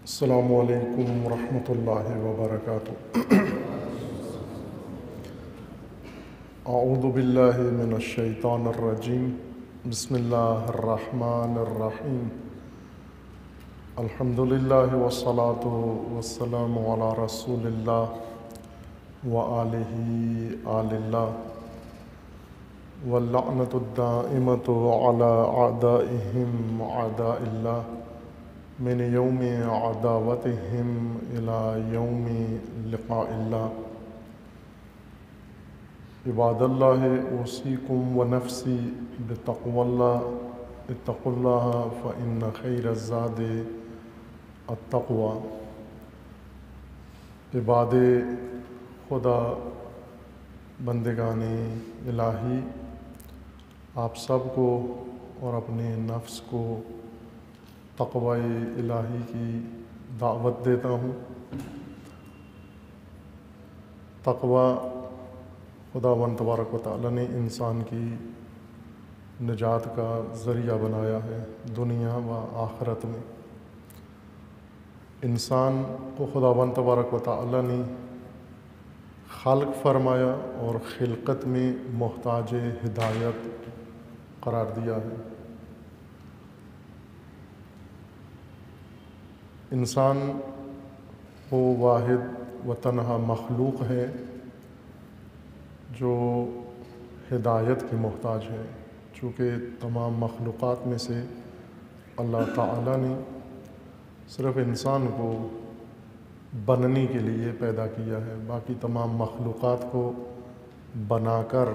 السلام علیکم ورحمۃ اللہ وبرکاتہ۔ اعوذ باللہ من الشیطان الرجیم، بسم اللہ الرحمن الرحیم۔ الحمد للہ والصلاة والسلام علی رسول اللہ وآلہ آل اللہ، واللعنۃ الدائمۃ علی اعدائہم اعداء اللہ من یوم عداوتہم الی یوم لقاء اللہ۔ عباد اللہ، اوصیکم ونفسی بتقوی اللہ، اتقوا اللہ فإن خیر الزاد التقوی۔ عباد خدا، بندگان الہی، آپ سب کو اور اپنے نفس کو تقوی الہی کی دعوت دیتا ہوں۔ تقوی خداوند تبارک و تعالیٰ نے انسان کی نجات کا ذریعہ بنایا ہے دنیا و آخرت میں۔ انسان کو خداوند تبارک و تعالیٰ نے خلق فرمایا اور خلقت میں محتاج ہدایت قرار دیا ہے۔ انسان وہ واحد و تنہا مخلوق ہے جو ہدایت کی محتاج ہے، چونکہ تمام مخلوقات میں سے اللہ تعالیٰ نے صرف انسان کو بننے کے لیے پیدا کیا ہے، باقی تمام مخلوقات کو بنا کر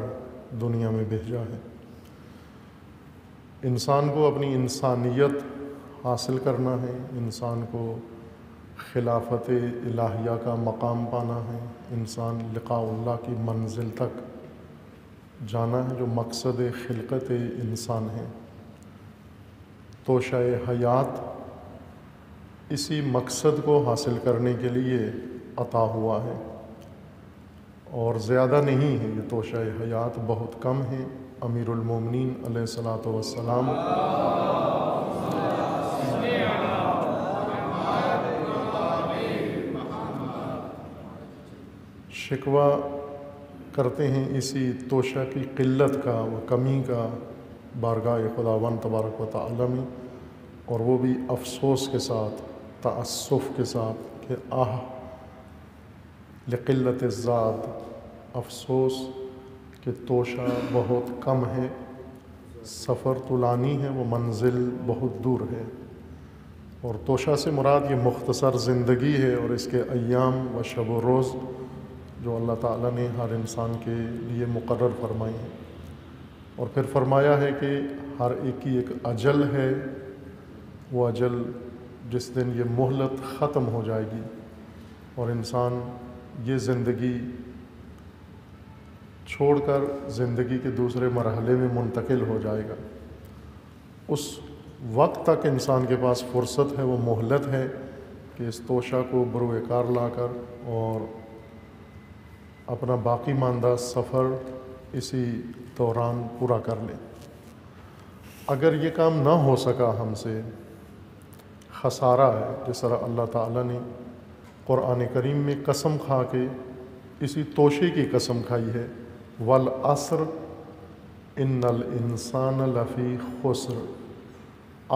دنیا میں بھیجا ہے۔ انسان کو اپنی انسانیت حاصل کرنا ہے، انسان کو خلافت الہیہ کا مقام پانا ہے، انسان لقاء اللہ کی منزل تک جانا ہے جو مقصد خلقت انسان ہے۔ توشہ حیات اسی مقصد کو حاصل کرنے کے لیے عطا ہوا ہے، اور زیادہ نہیں ہے یہ توشہ حیات، بہت کم ہے۔ امیر المومنین علیہ الصلاۃ والسلام شکوہ کرتے ہیں اسی توشہ کی قلت کا و کمی کا بارگاہ خداوند تبارک و تعالیٰ میں، اور وہ بھی افسوس کے ساتھ، تأسف کے ساتھ کہ لقلت الزاد، افسوس کہ توشہ بہت کم ہے، سفر طولانی ہے، وہ منزل بہت دور ہے۔ اور توشہ سے مراد یہ مختصر زندگی ہے اور اس کے ایام و شب و روز جو اللہ تعالیٰ نے ہر انسان کے لیے مقرر فرمائی ہیں، اور پھر فرمایا ہے کہ ہر ایک کی ایک اجل ہے، وہ اجل جس دن یہ مہلت ختم ہو جائے گی اور انسان یہ زندگی چھوڑ کر زندگی کے دوسرے مرحلے میں منتقل ہو جائے گا۔ اس وقت تک انسان کے پاس فرصت ہے، وہ مہلت ہے کہ اس توشہ کو بروئے کار لا کر اور اپنا باقی ماندہ سفر اسی دوران پورا کر لیں۔ اگر یہ کام نہ ہو سکا ہم سے، خسارہ ہے، جس طرح اللہ تعالیٰ نے قرآن کریم میں قسم کھا کے اسی توشے کی قسم کھائی ہے، والعصر ان الانسان لفی خسر،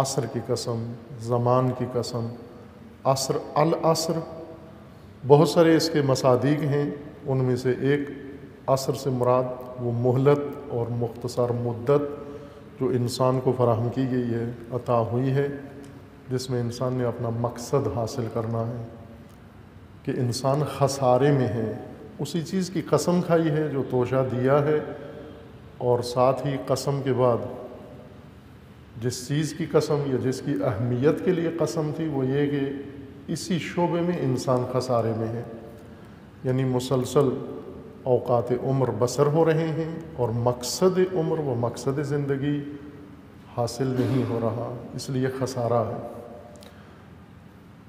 عصر کی قسم، زمان کی قسم، عصر، العصر، بہت سارے اس کے مصادیق ہیں، ان میں سے ایک عصر سے مراد وہ مہلت اور مختصر مدت جو انسان کو فراہم کی گئی ہے، عطا ہوئی ہے، جس میں انسان نے اپنا مقصد حاصل کرنا ہے، کہ انسان خسارے میں ہے، اسی چیز کی قسم کھائی ہے جو توشہ دیا ہے، اور ساتھ ہی قسم کے بعد جس چیز کی قسم یا جس کی اہمیت کے لیے قسم تھی وہ یہ کہ اسی شعبے میں انسان خسارے میں ہے، یعنی مسلسل اوقات عمر بسر ہو رہے ہیں اور مقصد عمر و مقصد زندگی حاصل نہیں ہو رہا، اس لیے خسارہ ہے۔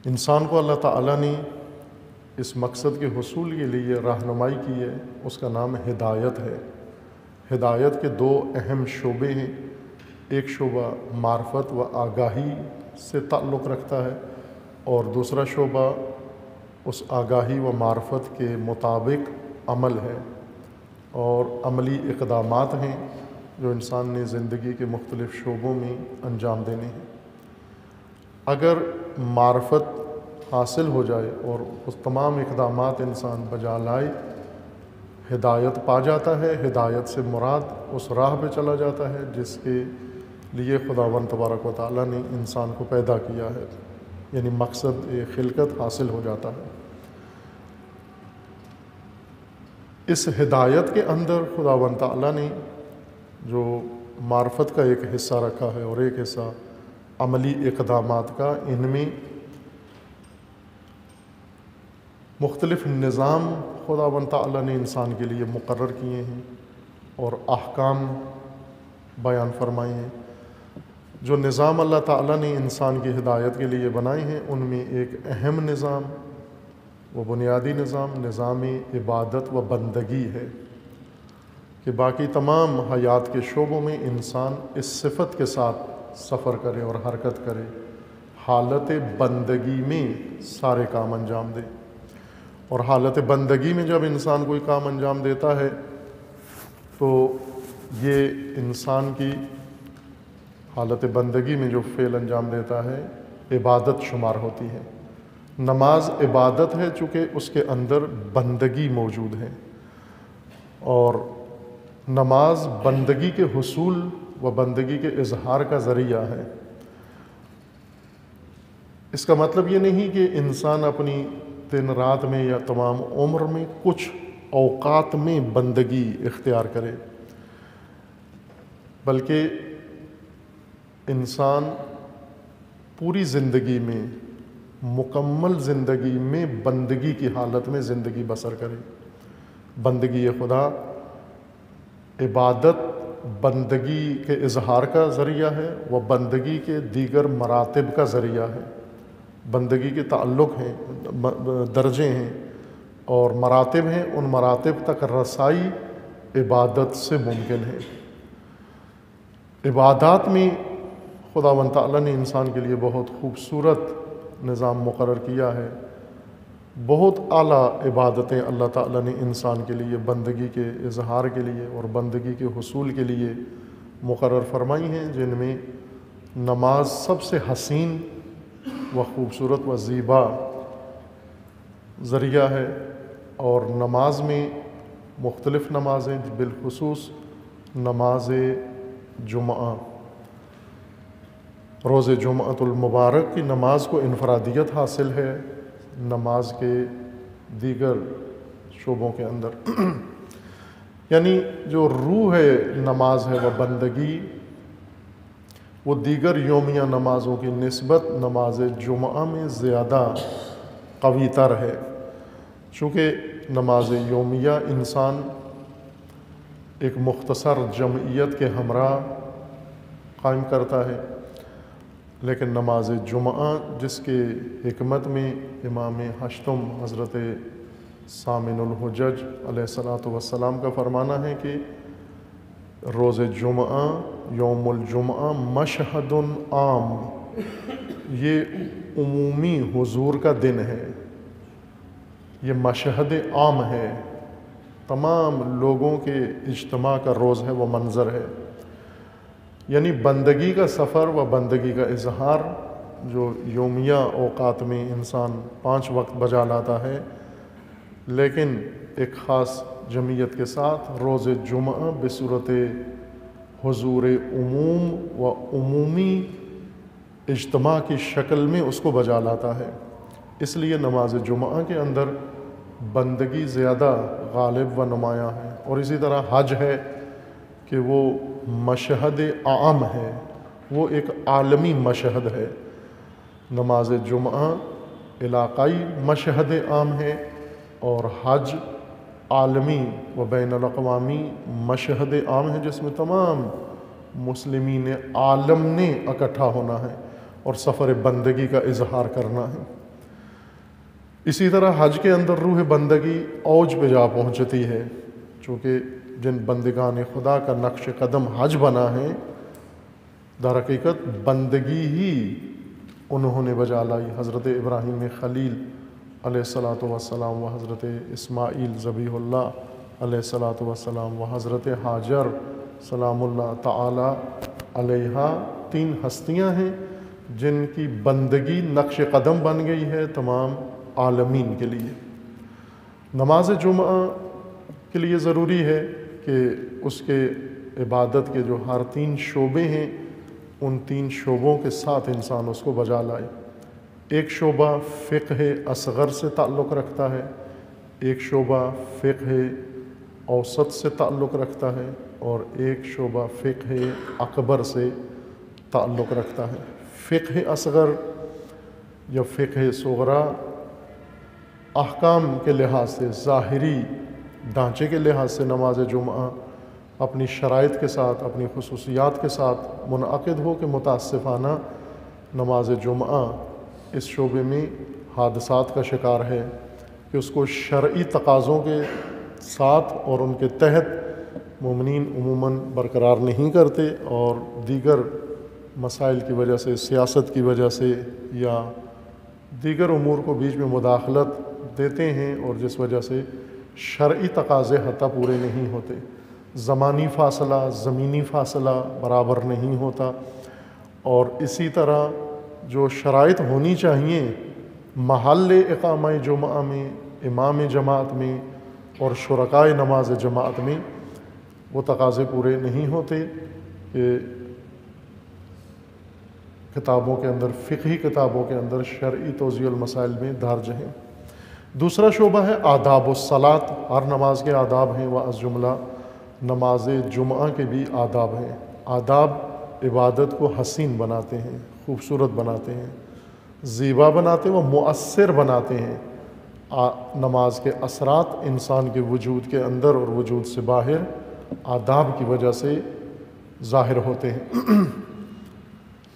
انسان کو اللہ تعالیٰ نے اس مقصد کے حصول کے لیے رہنمائی کی ہے، اس کا نام ہدایت ہے۔ ہدایت کے دو اہم شعبے ہیں، ایک شعبہ معرفت و آگاہی سے تعلق رکھتا ہے، اور دوسرا شعبہ اس آگاہی و معرفت کے مطابق عمل ہے اور عملی اقدامات ہیں جو انسان نے زندگی کے مختلف شعبوں میں انجام دینے ہیں۔ اگر معرفت حاصل ہو جائے اور اس تمام اقدامات انسان بجا لائے، ہدایت پا جاتا ہے۔ ہدایت سے مراد اس راہ پہ چلا جاتا ہے جس کے لیے خداوند تبارک و تعالیٰ نے انسان کو پیدا کیا ہے، یعنی مقصد خلقت حاصل ہو جاتا ہے۔ اس ہدایت کے اندر خداوند تعالیٰ نے جو معرفت کا ایک حصہ رکھا ہے اور ایک حصہ عملی اقدامات کا، ان میں مختلف نظام خداوند تعالیٰ نے انسان کے لیے مقرر کیے ہیں اور احکام بیان فرمائے ہیں۔ جو نظام اللہ تعالیٰ نے انسان کی ہدایت کے لیے بنائے ہیں، ان میں ایک اہم نظام، وہ بنیادی نظام عبادت و بندگی ہے کہ باقی تمام حیات کے شعبوں میں انسان اس صفت کے ساتھ سفر کرے اور حرکت کرے، حالت بندگی میں سارے کام انجام دے۔ اور حالت بندگی میں جب انسان کوئی کام انجام دیتا ہے تو یہ انسان کی حالت بندگی میں جو فعل انجام دیتا ہے عبادت شمار ہوتی ہے۔ نماز عبادت ہے چونکہ اس کے اندر بندگی موجود ہے، اور نماز بندگی کے حصول و بندگی کے اظہار کا ذریعہ ہے۔ اس کا مطلب یہ نہیں کہ انسان اپنی دن رات میں یا تمام عمر میں کچھ اوقات میں بندگی اختیار کرے، بلکہ انسان پوری زندگی میں، مکمل زندگی میں بندگی کی حالت میں زندگی بسر کرے۔ بندگی خدا، عبادت بندگی کے اظہار کا ذریعہ ہے، وہ بندگی کے دیگر مراتب کا ذریعہ ہے۔ بندگی کے تعلق ہیں، درجے ہیں اور مراتب ہیں، ان مراتب تک رسائی عبادت سے ممکن ہے۔ عبادات میں خداوند تعالیٰ نے انسان کے لیے بہت خوبصورت نظام مقرر کیا ہے۔ بہت اعلیٰ عبادتیں اللہ تعالیٰ نے انسان کے لیے بندگی کے اظہار کے لیے اور بندگی کے حصول کے لیے مقرر فرمائی ہیں، جن میں نماز سب سے حسین و خوبصورت و زیبا ذریعہ ہے۔ اور نماز میں مختلف نمازیں، بالخصوص نماز جمعہ، روز جمعۃ المبارک کی نماز کو انفرادیت حاصل ہے نماز کے دیگر شعبوں کے اندر۔ یعنی جو روح نماز ہے وہ بندگی، وہ دیگر یومیہ نمازوں کی نسبت نماز جمعہ میں زیادہ قوی تر ہے، چونکہ نماز یومیہ انسان ایک مختصر جمعیت کے ہمراہ قائم کرتا ہے، لیکن نماز جمعہ جس کے حکمت میں امام ہشتم حضرت سامن الحجج علیہ الصلاۃ والسلام کا فرمانا ہے کہ روز جمعہ، یوم الجمعہ مشہد عام، یہ عمومی حضور کا دن ہے، یہ مشہد عام ہے، تمام لوگوں کے اجتماع کا روز ہے، وہ منظر ہے۔ یعنی بندگی کا سفر و بندگی کا اظہار جو یومیہ اوقات میں انسان 5 وقت بجا لاتا ہے، لیکن ایک خاص جمعیت کے ساتھ روز جمعہ بصورت حضور عموم و عمومی اجتماع کی شکل میں اس کو بجا لاتا ہے۔ اس لیے نماز جمعہ کے اندر بندگی زیادہ غالب و نمایاں ہے۔ اور اسی طرح حج ہے کہ وہ مشہد عام ہے، وہ ایک عالمی مشہد ہے۔ نماز جمعہ علاقائی مشہد عام ہے اور حج عالمی و بین الاقوامی مشہد عام ہے، جس میں تمام مسلمین عالم نے اکٹھا ہونا ہے اور سفر بندگی کا اظہار کرنا ہے۔ اسی طرح حج کے اندر روح بندگی اوج پہ جا پہنچتی ہے، چونکہ جن بندگان خدا کا نقش قدم حج بنا ہے، در حقیقت بندگی ہی انہوں نے بجا لائی۔ حضرت ابراہیم خلیل علیہ الصلاۃ والسلام و حضرت اسماعیل ذبیح اللہ علیہ الصلاۃ والسلام و حضرت ہاجر سلام اللہ تعالی علیہا 3 ہستیاں ہیں جن کی بندگی نقش قدم بن گئی ہے تمام عالمین کے لیے۔ نماز جمعہ کے لیے ضروری ہے کہ اس کے عبادت کے جو ہر 3 شعبے ہیں ان 3 شعبوں کے ساتھ انسان اس کو بجا لائے۔ ایک شعبہ فقہ اصغر سے تعلق رکھتا ہے، ایک شعبہ فقہ اوسط سے تعلق رکھتا ہے، اور ایک شعبہ فقہ اکبر سے تعلق رکھتا ہے۔ فقہ اصغر یا فقہ صغریٰ احکام کے لحاظ سے، ظاہری ڈھانچے کے لحاظ سے نماز جمعہ اپنی شرائط کے ساتھ، اپنی خصوصیات کے ساتھ منعقد ہو کہ متاسفانہ نماز جمعہ اس شعبے میں حادثات کا شکار ہے کہ اس کو شرعی تقاضوں کے ساتھ اور ان کے تحت مومنین عموماً برقرار نہیں کرتے، اور دیگر مسائل کی وجہ سے، سیاست کی وجہ سے یا دیگر امور کو بیچ میں مداخلت دیتے ہیں، اور جس وجہ سے شرعی تقاضے حتیٰ پورے نہیں ہوتے۔ زمانی فاصلہ، زمینی فاصلہ برابر نہیں ہوتا، اور اسی طرح جو شرائط ہونی چاہیے محل اقامہ جمعہ میں، امام جماعت میں اور شرکائے نماز جماعت میں، وہ تقاضے پورے نہیں ہوتے کہ کتابوں کے اندر، فقہی کتابوں کے اندر شرعی توضیح المسائل میں درج ہیں۔ دوسرا شعبہ ہے آداب الصلاۃ، ہر نماز کے آداب ہیں، وَأَز جملہ نماز جمعہ کے بھی آداب ہیں۔ آداب عبادت کو حسین بناتے ہیں، خوبصورت بناتے ہیں، زیبا بناتے ہیں، وہ مؤثر بناتے ہیں۔ نماز کے اثرات انسان کے وجود کے اندر اور وجود سے باہر آداب کی وجہ سے ظاہر ہوتے ہیں۔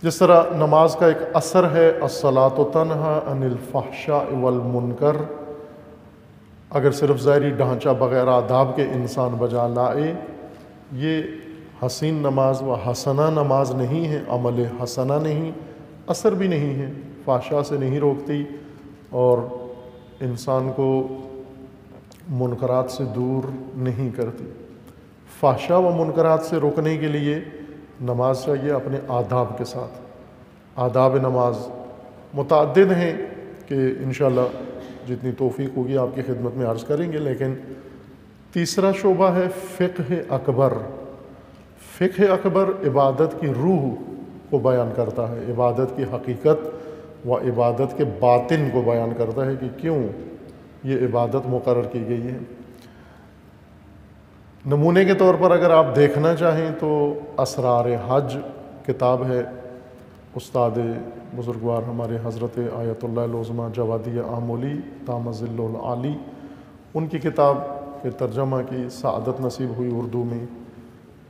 جس طرح نماز کا ایک اثر ہے الصلاۃ تنہی عن الفحشاء والمنکر، اگر صرف ظاہری ڈھانچہ بغیر آداب کے انسان بجا لائے، یہ حسین نماز و حسنہ نماز نہیں ہے، عمل حسنہ نہیں، اثر بھی نہیں ہے، فحشاء سے نہیں روکتی اور انسان کو منکرات سے دور نہیں کرتی۔ فحشاء و منکرات سے روکنے کے لیے نماز چاہیے اپنے آداب کے ساتھ۔ آداب نماز متعدد ہیں کہ انشاءاللہ جتنی توفیق ہوگی آپ کی خدمت میں عرض کریں گے، لیکن تیسرا شعبہ ہے فقہ اکبر۔ فقہ اکبر عبادت کی روح کو بیان کرتا ہے، عبادت کی حقیقت و عبادت کے باطن کو بیان کرتا ہے کہ کیوں یہ عبادت مقرر کی گئی ہے۔ نمونے کے طور پر اگر آپ دیکھنا چاہیں تو اسرار حج کتاب ہے، استاد بزرگوار ہمارے حضرت آیت اللہ العظمیٰ جوادیہ آمولی دامت ظلہ العالی، ان کی کتاب کے ترجمہ کی سعادت نصیب ہوئی، اردو میں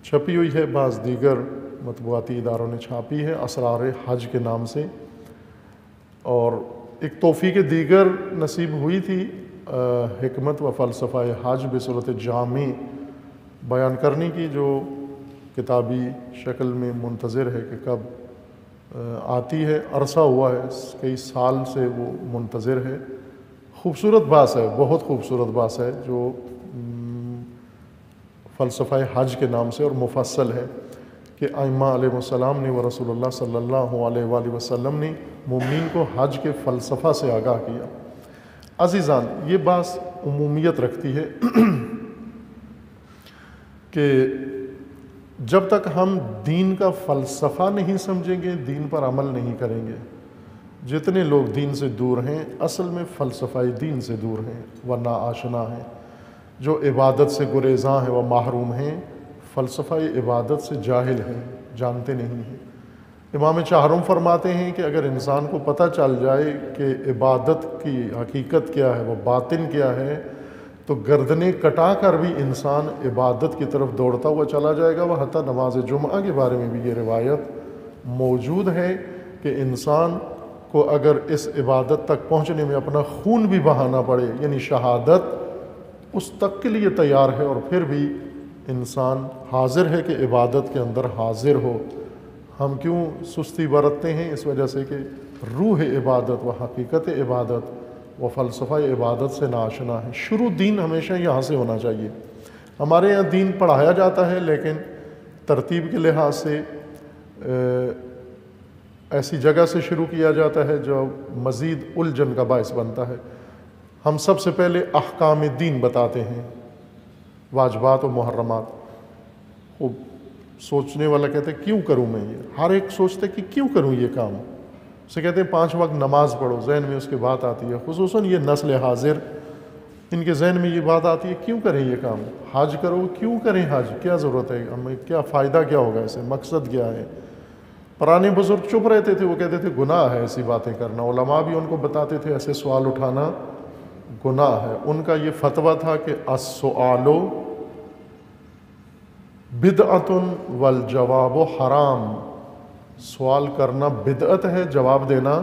چھپی ہوئی ہے، بعض دیگر مطبوعاتی اداروں نے چھاپی ہے اسرار حج کے نام سے۔ اور ایک توفیق دیگر نصیب ہوئی تھی حکمت و فلسفہ حج بصورت جامع بیان کرنے کی، جو کتابی شکل میں منتظر ہے کہ کب آتی ہے، عرصہ ہوا ہے، کئی سال سے وہ منتظر ہے۔ خوبصورت باس ہے، بہت خوبصورت باس ہے، جو فلسفہ حج کے نام سے اور مفصل ہے کہ ائمہ علیہ السلام نے و رسول اللہ صلی اللہ علیہ وآلہ وسلم نے مومنین کو حج کے فلسفہ سے آگاہ کیا۔ عزیزان، یہ باس عمومیت رکھتی ہے کہ جب تک ہم دین کا فلسفہ نہیں سمجھیں گے، دین پر عمل نہیں کریں گے۔ جتنے لوگ دین سے دور ہیں اصل میں فلسفہ دین سے دور ہیں، وہ ناآشنا ہیں۔ جو عبادت سے گریزاں ہیں وہ محروم ہیں، فلسفہ عبادت سے جاہل ہیں، جانتے نہیں ہیں۔ امام چہارم فرماتے ہیں کہ اگر انسان کو پتہ چل جائے کہ عبادت کی حقیقت کیا ہے، وہ باطن کیا ہے، تو گردنیں کٹا کر بھی انسان عبادت کی طرف دوڑتا ہوا چلا جائے گا۔ وہ حتیٰ نماز جمعہ کے بارے میں بھی یہ روایت موجود ہے کہ انسان کو اگر اس عبادت تک پہنچنے میں اپنا خون بھی بہانا پڑے، یعنی شہادت اس تک کے لیے تیار ہے، اور پھر بھی انسان حاضر ہے کہ عبادت کے اندر حاضر ہو۔ ہم کیوں سستی برتتے ہیں؟ اس وجہ سے کہ روح عبادت و حقیقت عبادت و فلسفہ عبادت سے ناآشنا ہیں۔ شروع دین ہمیشہ یہاں سے ہونا چاہیے۔ ہمارے یہاں دین پڑھایا جاتا ہے لیکن ترتیب کے لحاظ سے ایسی جگہ سے شروع کیا جاتا ہے جو مزید الجھن کا باعث بنتا ہے۔ ہم سب سے پہلے احکام دین بتاتے ہیں، واجبات و محرمات۔ خوب سوچنے والا کہتے ہیں کیوں کروں میں یہ؟ ہر ایک سوچتے کہ کیوں کروں یہ کام؟ اسے کہتے ہیں 5 وقت نماز پڑھو، ذہن میں اس کے بات آتی ہے، خصوصاً یہ نسل حاضر، ان کے ذہن میں یہ بات آتی ہے کیوں کریں یہ کام؟ حج کرو، کیوں کریں حج؟ کیا ضرورت ہے ہمیں؟ کیا فائدہ کیا ہوگا اسے؟ مقصد کیا ہے؟ پرانے بزرگ چپ رہتے تھے، وہ کہتے تھے گناہ ہے ایسی باتیں کرنا۔ علماء بھی ان کو بتاتے تھے ایسے سوال اٹھانا گناہ ہے۔ ان کا یہ فتویٰ تھا کہ السؤال بدعۃ والجواب حرام، سوال کرنا بدعت ہے، جواب دینا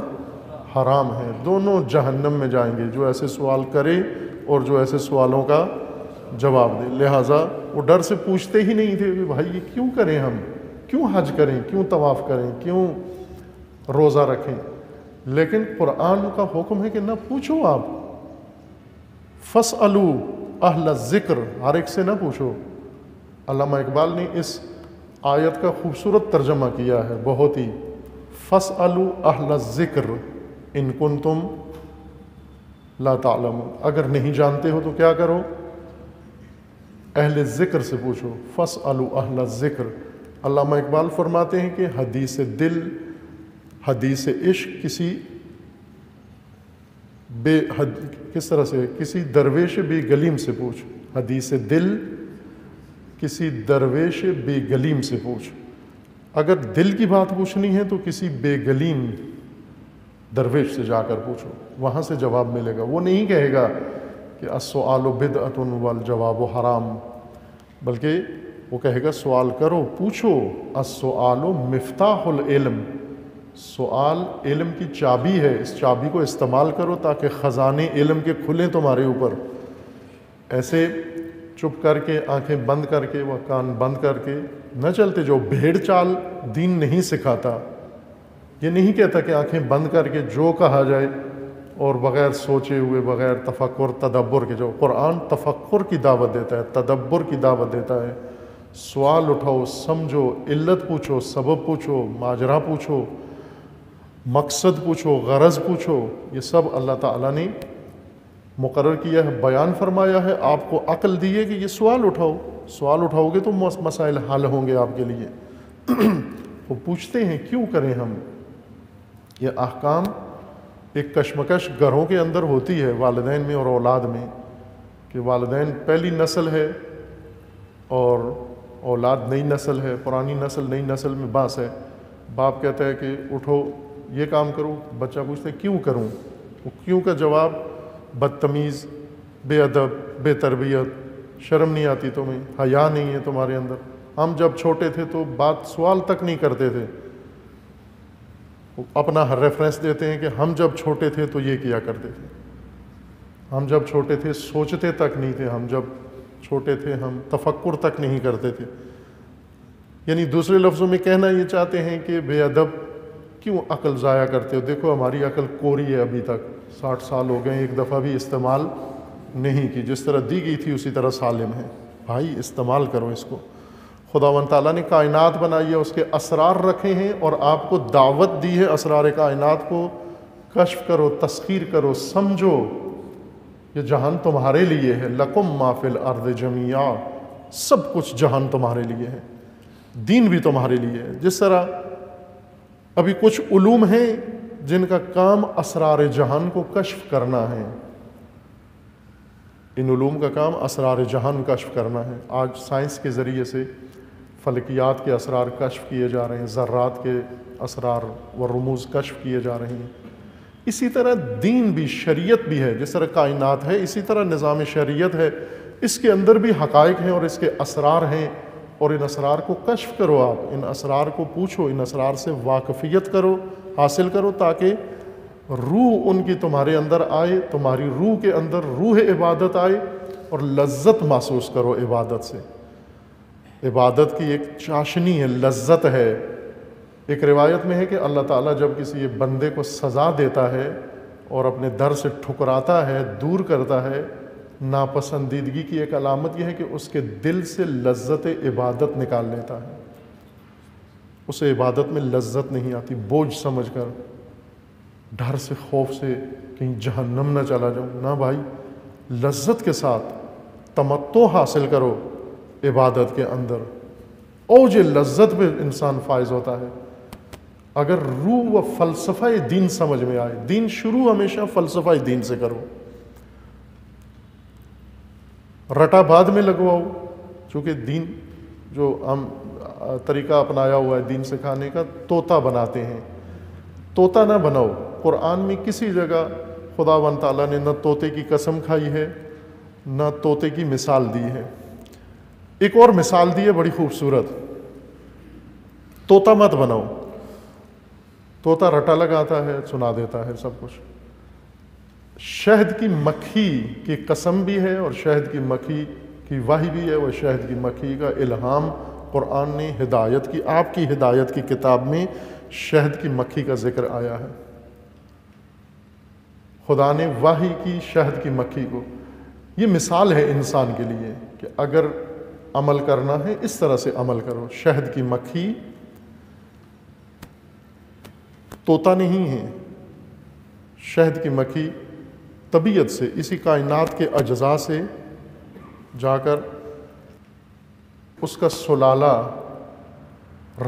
حرام ہے۔ دونوں جہنم میں جائیں گے، جو ایسے سوال کرے اور جو ایسے سوالوں کا جواب دے۔ لہٰذا وہ ڈر سے پوچھتے ہی نہیں تھے کہ بھائی یہ کیوں کریں، ہم کیوں حج کریں، کیوں طواف کریں، کیوں روزہ رکھیں؟ لیکن قرآن کا حکم ہے کہ نہ پوچھو، آپ فَاسْأَلُوا أَهْلَ الذِّكْرِ، ہر ایک سے نہ پوچھو۔ علامہ اقبال نے اس آیت کا خوبصورت ترجمہ کیا ہے بہت ہی، فَاسْأَلُوا أَهْلَ الذِّكْرِ إِن كُنتُمْ لَا تَعْلَمُونَ، اگر نہیں جانتے ہو تو کیا کرو؟ اہل ذکر سے پوچھو۔ فَاسْأَلُوا أَهْلَ الذِّكْرِ۔ علامہ اقبال فرماتے ہیں کہ حدیث دل، حدیث عشق کس طرح سے؟ کسی درویش بے گلیم سے پوچھ۔ حدیث دل کسی درویش بے گلیم سے پوچھ۔ اگر دل کی بات پوچھنی ہے تو کسی بے گلیم درویش سے جا کر پوچھو، وہاں سے جواب ملے گا۔ وہ نہیں کہے گا کہ السؤال بدعۃ والجواب حرام، بلکہ وہ کہے گا سوال کرو، پوچھو۔ السؤال مفتاح العلم، سوال علم کی چابی ہے، اس چابی کو استعمال کرو تاکہ خزانے علم کے کھلیں تمہارے اوپر۔ ایسے چپ کر کے، آنکھیں بند کر کے، وہ کان بند کر کے نہ چلتے۔ جو بھیڑ چال دین نہیں سکھاتا، یہ نہیں کہتا کہ آنکھیں بند کر کے جو کہا جائے اور بغیر سوچے ہوئے، بغیر تفکر تدبر کے۔ جو قرآن تفکر کی دعوت دیتا ہے، تدبر کی دعوت دیتا ہے۔ سوال اٹھاؤ، سمجھو، علت پوچھو، سبب پوچھو، ماجرا پوچھو، مقصد پوچھو، غرض پوچھو۔ یہ سب اللہ تعالیٰ نے مقرر کیا ہے، بیان فرمایا ہے، آپ کو عقل دی ہے کہ یہ سوال اٹھاؤ۔ سوال اٹھاؤ گے تو مسائل حل ہوں گے آپ کے لیے۔ وہ پوچھتے ہیں کیوں کریں ہم یہ احکام؟ ایک کشمکش گھروں کے اندر ہوتی ہے، والدین میں اور اولاد میں، کہ والدین پہلی نسل ہے اور اولاد نئی نسل ہے، پرانی نسل نئی نسل میں باس ہے۔ باپ کہتا ہے کہ اٹھو یہ کام کرو، بچہ پوچھتا ہے کیوں کروں؟ وہ کیوں کا جواب بدتمیز، بے ادب، بے تربیت، شرم نہیں آتی تمہیں، حیا نہیں ہے تمہارے اندر۔ ہم جب چھوٹے تھے تو بات سوال تک نہیں کرتے تھے، اپنا ریفرنس دیتے ہیں کہ ہم جب چھوٹے تھے تو یہ کیا کرتے تھے، ہم جب چھوٹے تھے سوچتے تک نہیں تھے، ہم جب چھوٹے تھے ہم تفکر تک نہیں کرتے تھے۔ یعنی دوسرے لفظوں میں کہنا یہ چاہتے ہیں کہ بے ادب کیوں عقل ضائع کرتے ہو؟ دیکھو ہماری عقل کوری ہے، ابھی تک 60 سال ہو گئے، ایک دفعہ بھی استعمال نہیں کی، جس طرح دی گئی تھی اسی طرح سالم ہے۔ بھائی استعمال کرو اس کو۔ خداوند تعالیٰ نے کائنات بنائی ہے، اس کے اسرار رکھے ہیں اور آپ کو دعوت دی ہے اسرار کائنات کو کشف کرو، تسخیر کرو، سمجھو۔ یہ جہان تمہارے لیے ہے، لکم ما فی الارض جمیعا، سب کچھ جہان تمہارے لیے ہے، دین بھی تمہارے لیے ہے۔ جس طرح ابھی کچھ علوم ہیں جن کا کام اسرار جہان کو کشف کرنا ہے، ان علوم کا کام اسرار جہان کشف کرنا ہے۔ آج سائنس کے ذریعے سے فلکیات کے اسرار کشف کیے جا رہے ہیں، ذرات کے اسرار و رموز کشف کیے جا رہے ہیں۔ اسی طرح دین بھی، شریعت بھی ہے، جس طرح کائنات ہے اسی طرح نظام شریعت ہے، اس کے اندر بھی حقائق ہیں اور اس کے اسرار ہیں، اور ان اسرار کو کشف کرو، آپ ان اسرار کو پوچھو، ان اسرار سے واقفیت کرو، حاصل کرو، تاکہ روح ان کی تمہارے اندر آئے، تمہاری روح کے اندر روح عبادت آئے اور لذت محسوس کرو عبادت سے۔ عبادت کی ایک چاشنی ہے، لذت ہے، ایک روایت میں ہے کہ اللہ تعالیٰ جب کسی بندے کو سزا دیتا ہے اور اپنے در سے ٹھکراتا ہے، دور کرتا ہے، ناپسندیدگی کی ایک علامت یہ ہے کہ اس کے دل سے لذت عبادت نکال لیتا ہے، اسے عبادت میں لذت نہیں آتی، بوجھ سمجھ کر، ڈر سے، خوف سے کہیں جہنم نہ چلا جاؤں۔ نہ بھائی، لذت کے ساتھ تمتع حاصل کرو عبادت کے اندر، اوج لذت پہ انسان فائز ہوتا ہے۔ اگر روح و فلسفہ دین سمجھ میں آئے، دین شروع ہمیشہ فلسفہ دین سے کرو، رٹا بعد میں لگواؤ، چونکہ دین جو ہم طریقہ اپنایا ہوا ہے دین سکھانے کا، طوطا بناتے ہیں، طوطا نہ بناؤ۔ قرآن میں کسی جگہ خداوند تعالیٰ نے نہ طوطے کی قسم کھائی ہے، نہ طوطے کی مثال دی ہے۔ ایک اور مثال دی ہے بڑی خوبصورت، طوطا مت بناؤ۔ طوطا رٹا لگاتا ہے، سنا دیتا ہے سب کچھ۔ شہد کی مکھی کی قسم بھی ہے اور شہد کی مکھی کی وحی بھی ہے، وہ شہد کی مکھی کا الہام قرآن نے ہدایت کی، آپ کی ہدایت کی کتاب میں شہد کی مکھی کا ذکر آیا ہے۔ خدا نے وحی کی شہد کی مکھی کو، یہ مثال ہے انسان کے لیے کہ اگر عمل کرنا ہے اس طرح سے عمل کرو۔ شہد کی مکھی طوطا نہیں ہے، شہد کی مکھی طبیعت سے، اسی کائنات کے اجزاء سے جا کر اس کا سلالہ،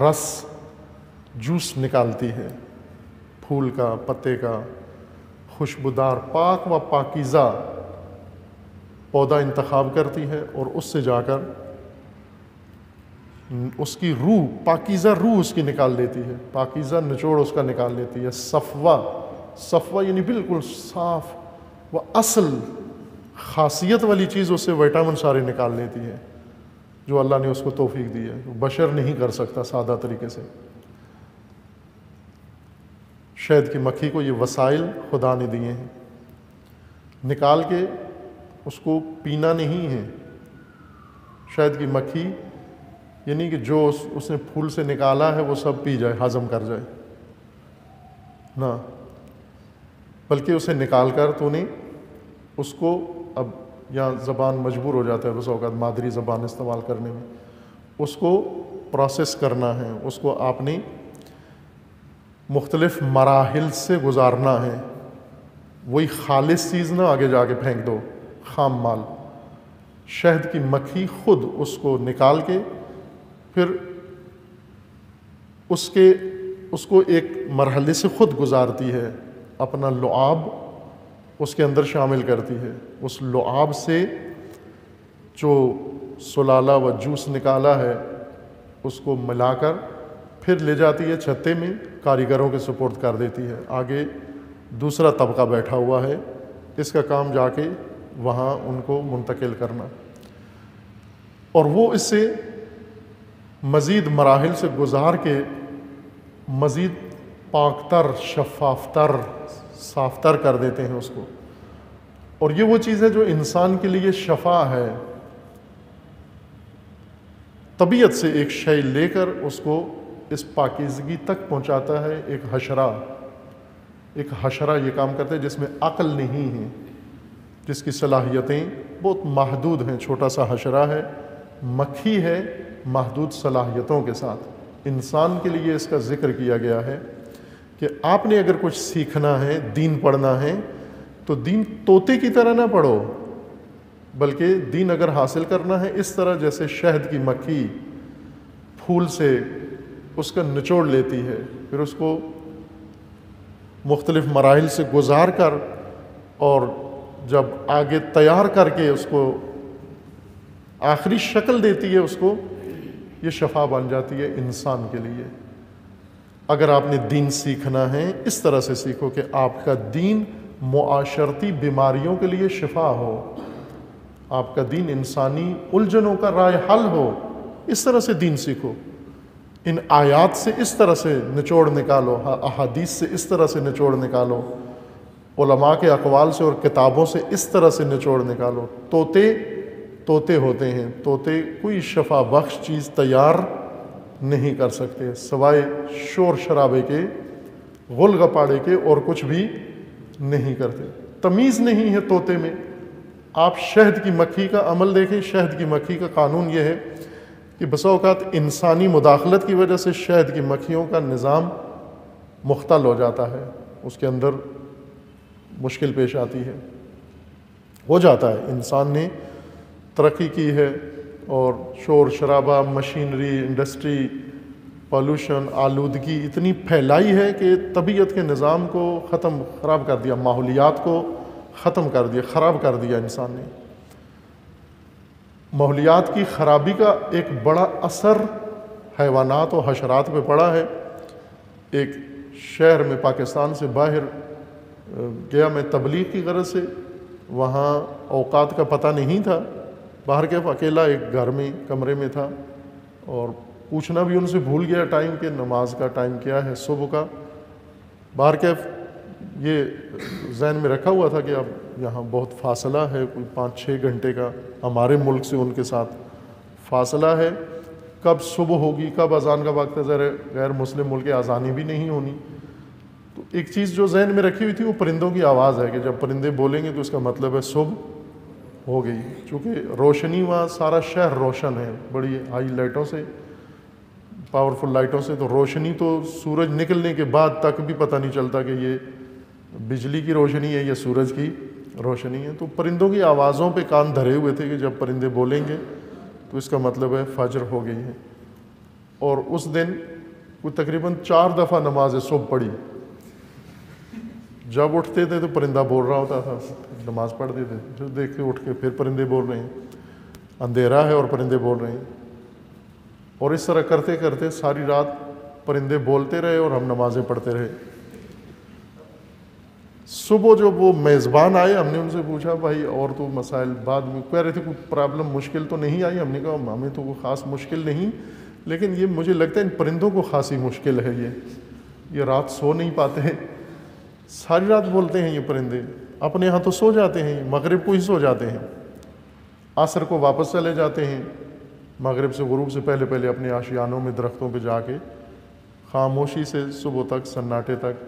رس، جوس نکالتی ہے، پھول کا، پتے کا، خوشبودار، پاک و پاکیزہ پودا انتخاب کرتی ہے اور اس سے جا کر اس کی روح، پاکیزہ روح اس کی نکال لیتی ہے، پاکیزہ نچوڑ اس کا نکال لیتی ہے۔ صفوہ یعنی بالکل صاف و اصل خاصیت والی چیز، اس سے ویٹامن سارے نکال لیتی ہے جو اللہ نے اس کو توفیق دی ہے، بشر نہیں کر سکتا سادہ طریقے سے۔ شہد کی مکھی کو یہ وسائل خدا نے دیے ہیں، نکال کے اس کو پینا نہیں ہے۔ شہد کی مکھی یعنی کہ جو اس نے پھول سے نکالا ہے وہ سب پی جائے، ہضم کر جائے نہ، بلکہ اسے نکال کر تو نے اس کو، اب یہاں زبان مجبور ہو جاتا ہے بس اوقات مادری زبان استعمال کرنے میں، اس کو پروسیس کرنا ہے، اس کو آپ نے مختلف مراحل سے گزارنا ہے، وہی خالص چیز نہ آگے جا کے پھینک دو، خام مال۔ شہد کی مکھی خود اس کو نکال کے پھر اس کو ایک مرحلے سے خود گزارتی ہے، اپنا لعاب اس کے اندر شامل کرتی ہے، اس لعاب سے جو سلالہ و جوس نکالا ہے اس کو ملا کر پھر لے جاتی ہے چھتے میں، کاریگروں کے سپرد کر دیتی ہے۔ آگے دوسرا طبقہ بیٹھا ہوا ہے، اس کا کام جا کے وہاں ان کو منتقل کرنا، اور وہ اس سے مزید مراحل سے گزار کے مزید پاک تر، شفاف تر، صاف تر کر دیتے ہیں اس کو۔ اور یہ وہ چیز ہے جو انسان کے لیے شفا ہے، طبیعت سے ایک شے لے کر اس کو اس پاکیزگی تک پہنچاتا ہے۔ ایک حشرہ یہ کام کرتا ہے جس میں عقل نہیں ہے، جس کی صلاحیتیں بہت محدود ہیں، چھوٹا سا حشرہ ہے، مکھی ہے محدود صلاحیتوں کے ساتھ۔ انسان کے لیے اس کا ذکر کیا گیا ہے کہ آپ نے اگر کچھ سیکھنا ہے، دین پڑھنا ہے، تو دین طوطے کی طرح نہ پڑھو، بلکہ دین اگر حاصل کرنا ہے اس طرح جیسے شہد کی مکھی پھول سے اس کا نچوڑ لیتی ہے، پھر اس کو مختلف مراحل سے گزار کر اور جب آگے تیار کر کے اس کو آخری شکل دیتی ہے، اس کو یہ شفا بن جاتی ہے انسان کے لیے۔ اگر آپ نے دین سیکھنا ہے اس طرح سے سیکھو کہ آپ کا دین معاشرتی بیماریوں کے لیے شفا ہو، آپ کا دین انسانی الجھنوں کا رائے حل ہو، اس طرح سے دین سیکھو۔ ان آیات سے اس طرح سے نچوڑ نکالو، احادیث سے اس طرح سے نچوڑ نکالو، علماء کے اقوال سے اور کتابوں سے اس طرح سے نچوڑ نکالو۔ طوطے ہوتے ہیں، طوطے کوئی شفا بخش چیز تیار نہیں کر سکتے، سوائے شور شرابے کے، غل گپاڑے کے، اور کچھ بھی نہیں کرتے۔ تمیز نہیں ہے طوطے میں۔ آپ شہد کی مکھی کا عمل دیکھیں، شہد کی مکھی کا قانون یہ ہے کہ بسا اوقات انسانی مداخلت کی وجہ سے شہد کی مکھیوں کا نظام مختل ہو جاتا ہے، اس کے اندر مشکل پیش آتی ہے، ہو جاتا ہے۔ انسان نے ترقی کی ہے اور شور شرابہ، مشینری، انڈسٹری، پالوشن، آلودگی اتنی پھیلائی ہے کہ طبیعت کے نظام کو خراب کر دیا، ماحولیات کو ختم کر دیا، خراب کر دیا انسان نے۔ ماحولیات کی خرابی کا ایک بڑا اثر حیوانات و حشرات پہ پڑا ہے۔ ایک شہر میں پاکستان سے باہر گیا میں تبلیغ کی غرض سے، وہاں اوقات کا پتہ نہیں تھا، باہر کے اکیلا ایک گھر میں کمرے میں تھا، اور پوچھنا بھی ان سے بھول گیا ٹائم کہ نماز کا ٹائم کیا ہے صبح کا۔ باہر کے یہ ذہن میں رکھا ہوا تھا کہ اب یہاں بہت فاصلہ ہے، کوئی 5-6 گھنٹے کا ہمارے ملک سے ان کے ساتھ فاصلہ ہے، کب صبح ہوگی، کب اذان کا وقت ہے، غیر مسلم ملک اذانیں بھی نہیں ہونی۔ تو ایک چیز جو ذہن میں رکھی ہوئی تھی وہ پرندوں کی آواز ہے کہ جب پرندے بولیں گے تو اس کا مطلب ہے صبح ہو گئی، چونکہ روشنی وہاں سارا شہر روشن ہے بڑی ہائی لائٹوں سے، پاورفل لائٹوں سے، تو روشنی تو سورج نکلنے کے بعد تک بھی پتہ نہیں چلتا کہ یہ بجلی کی روشنی ہے یا سورج کی روشنی ہے۔ تو پرندوں کی آوازوں پہ کان دھرے ہوئے تھے کہ جب پرندے بولیں گے تو اس کا مطلب ہے فجر ہو گئی ہے۔ اور اس دن وہ تقریباً 4 دفعہ نماز صبح پڑھی۔ جب اٹھتے تھے تو پرندہ بول رہا ہوتا تھا، نماز پڑھتے تھے، پھر دیکھ کے اٹھ کے پھر پرندے بول رہے ہیں، اندھیرا ہے اور پرندے بول رہے ہیں، اور اس طرح کرتے کرتے ساری رات پرندے بولتے رہے اور ہم نمازیں پڑھتے رہے۔ صبح جب وہ میزبان آئے، ہم نے ان سے پوچھا بھائی اور تو مسائل، بعد میں کہہ رہے تھے کوئی پرابلم مشکل تو نہیں آئی؟ ہم نے کہا ہمیں تو کوئی خاص مشکل نہیں، لیکن یہ مجھے لگتا ہے ان پرندوں کو خاصی مشکل ہے، یہ رات سو نہیں پاتے ہیں، ساری رات بولتے ہیں یہ پرندے، اپنے یہاں تو سو جاتے ہیں، مغرب کو ہی سو جاتے ہیں، عصر کو واپس چلے جاتے ہیں، مغرب سے غروب سے پہلے پہلے اپنے آشیانوں میں درختوں پہ جا کے خاموشی سے صبح تک سناٹے تک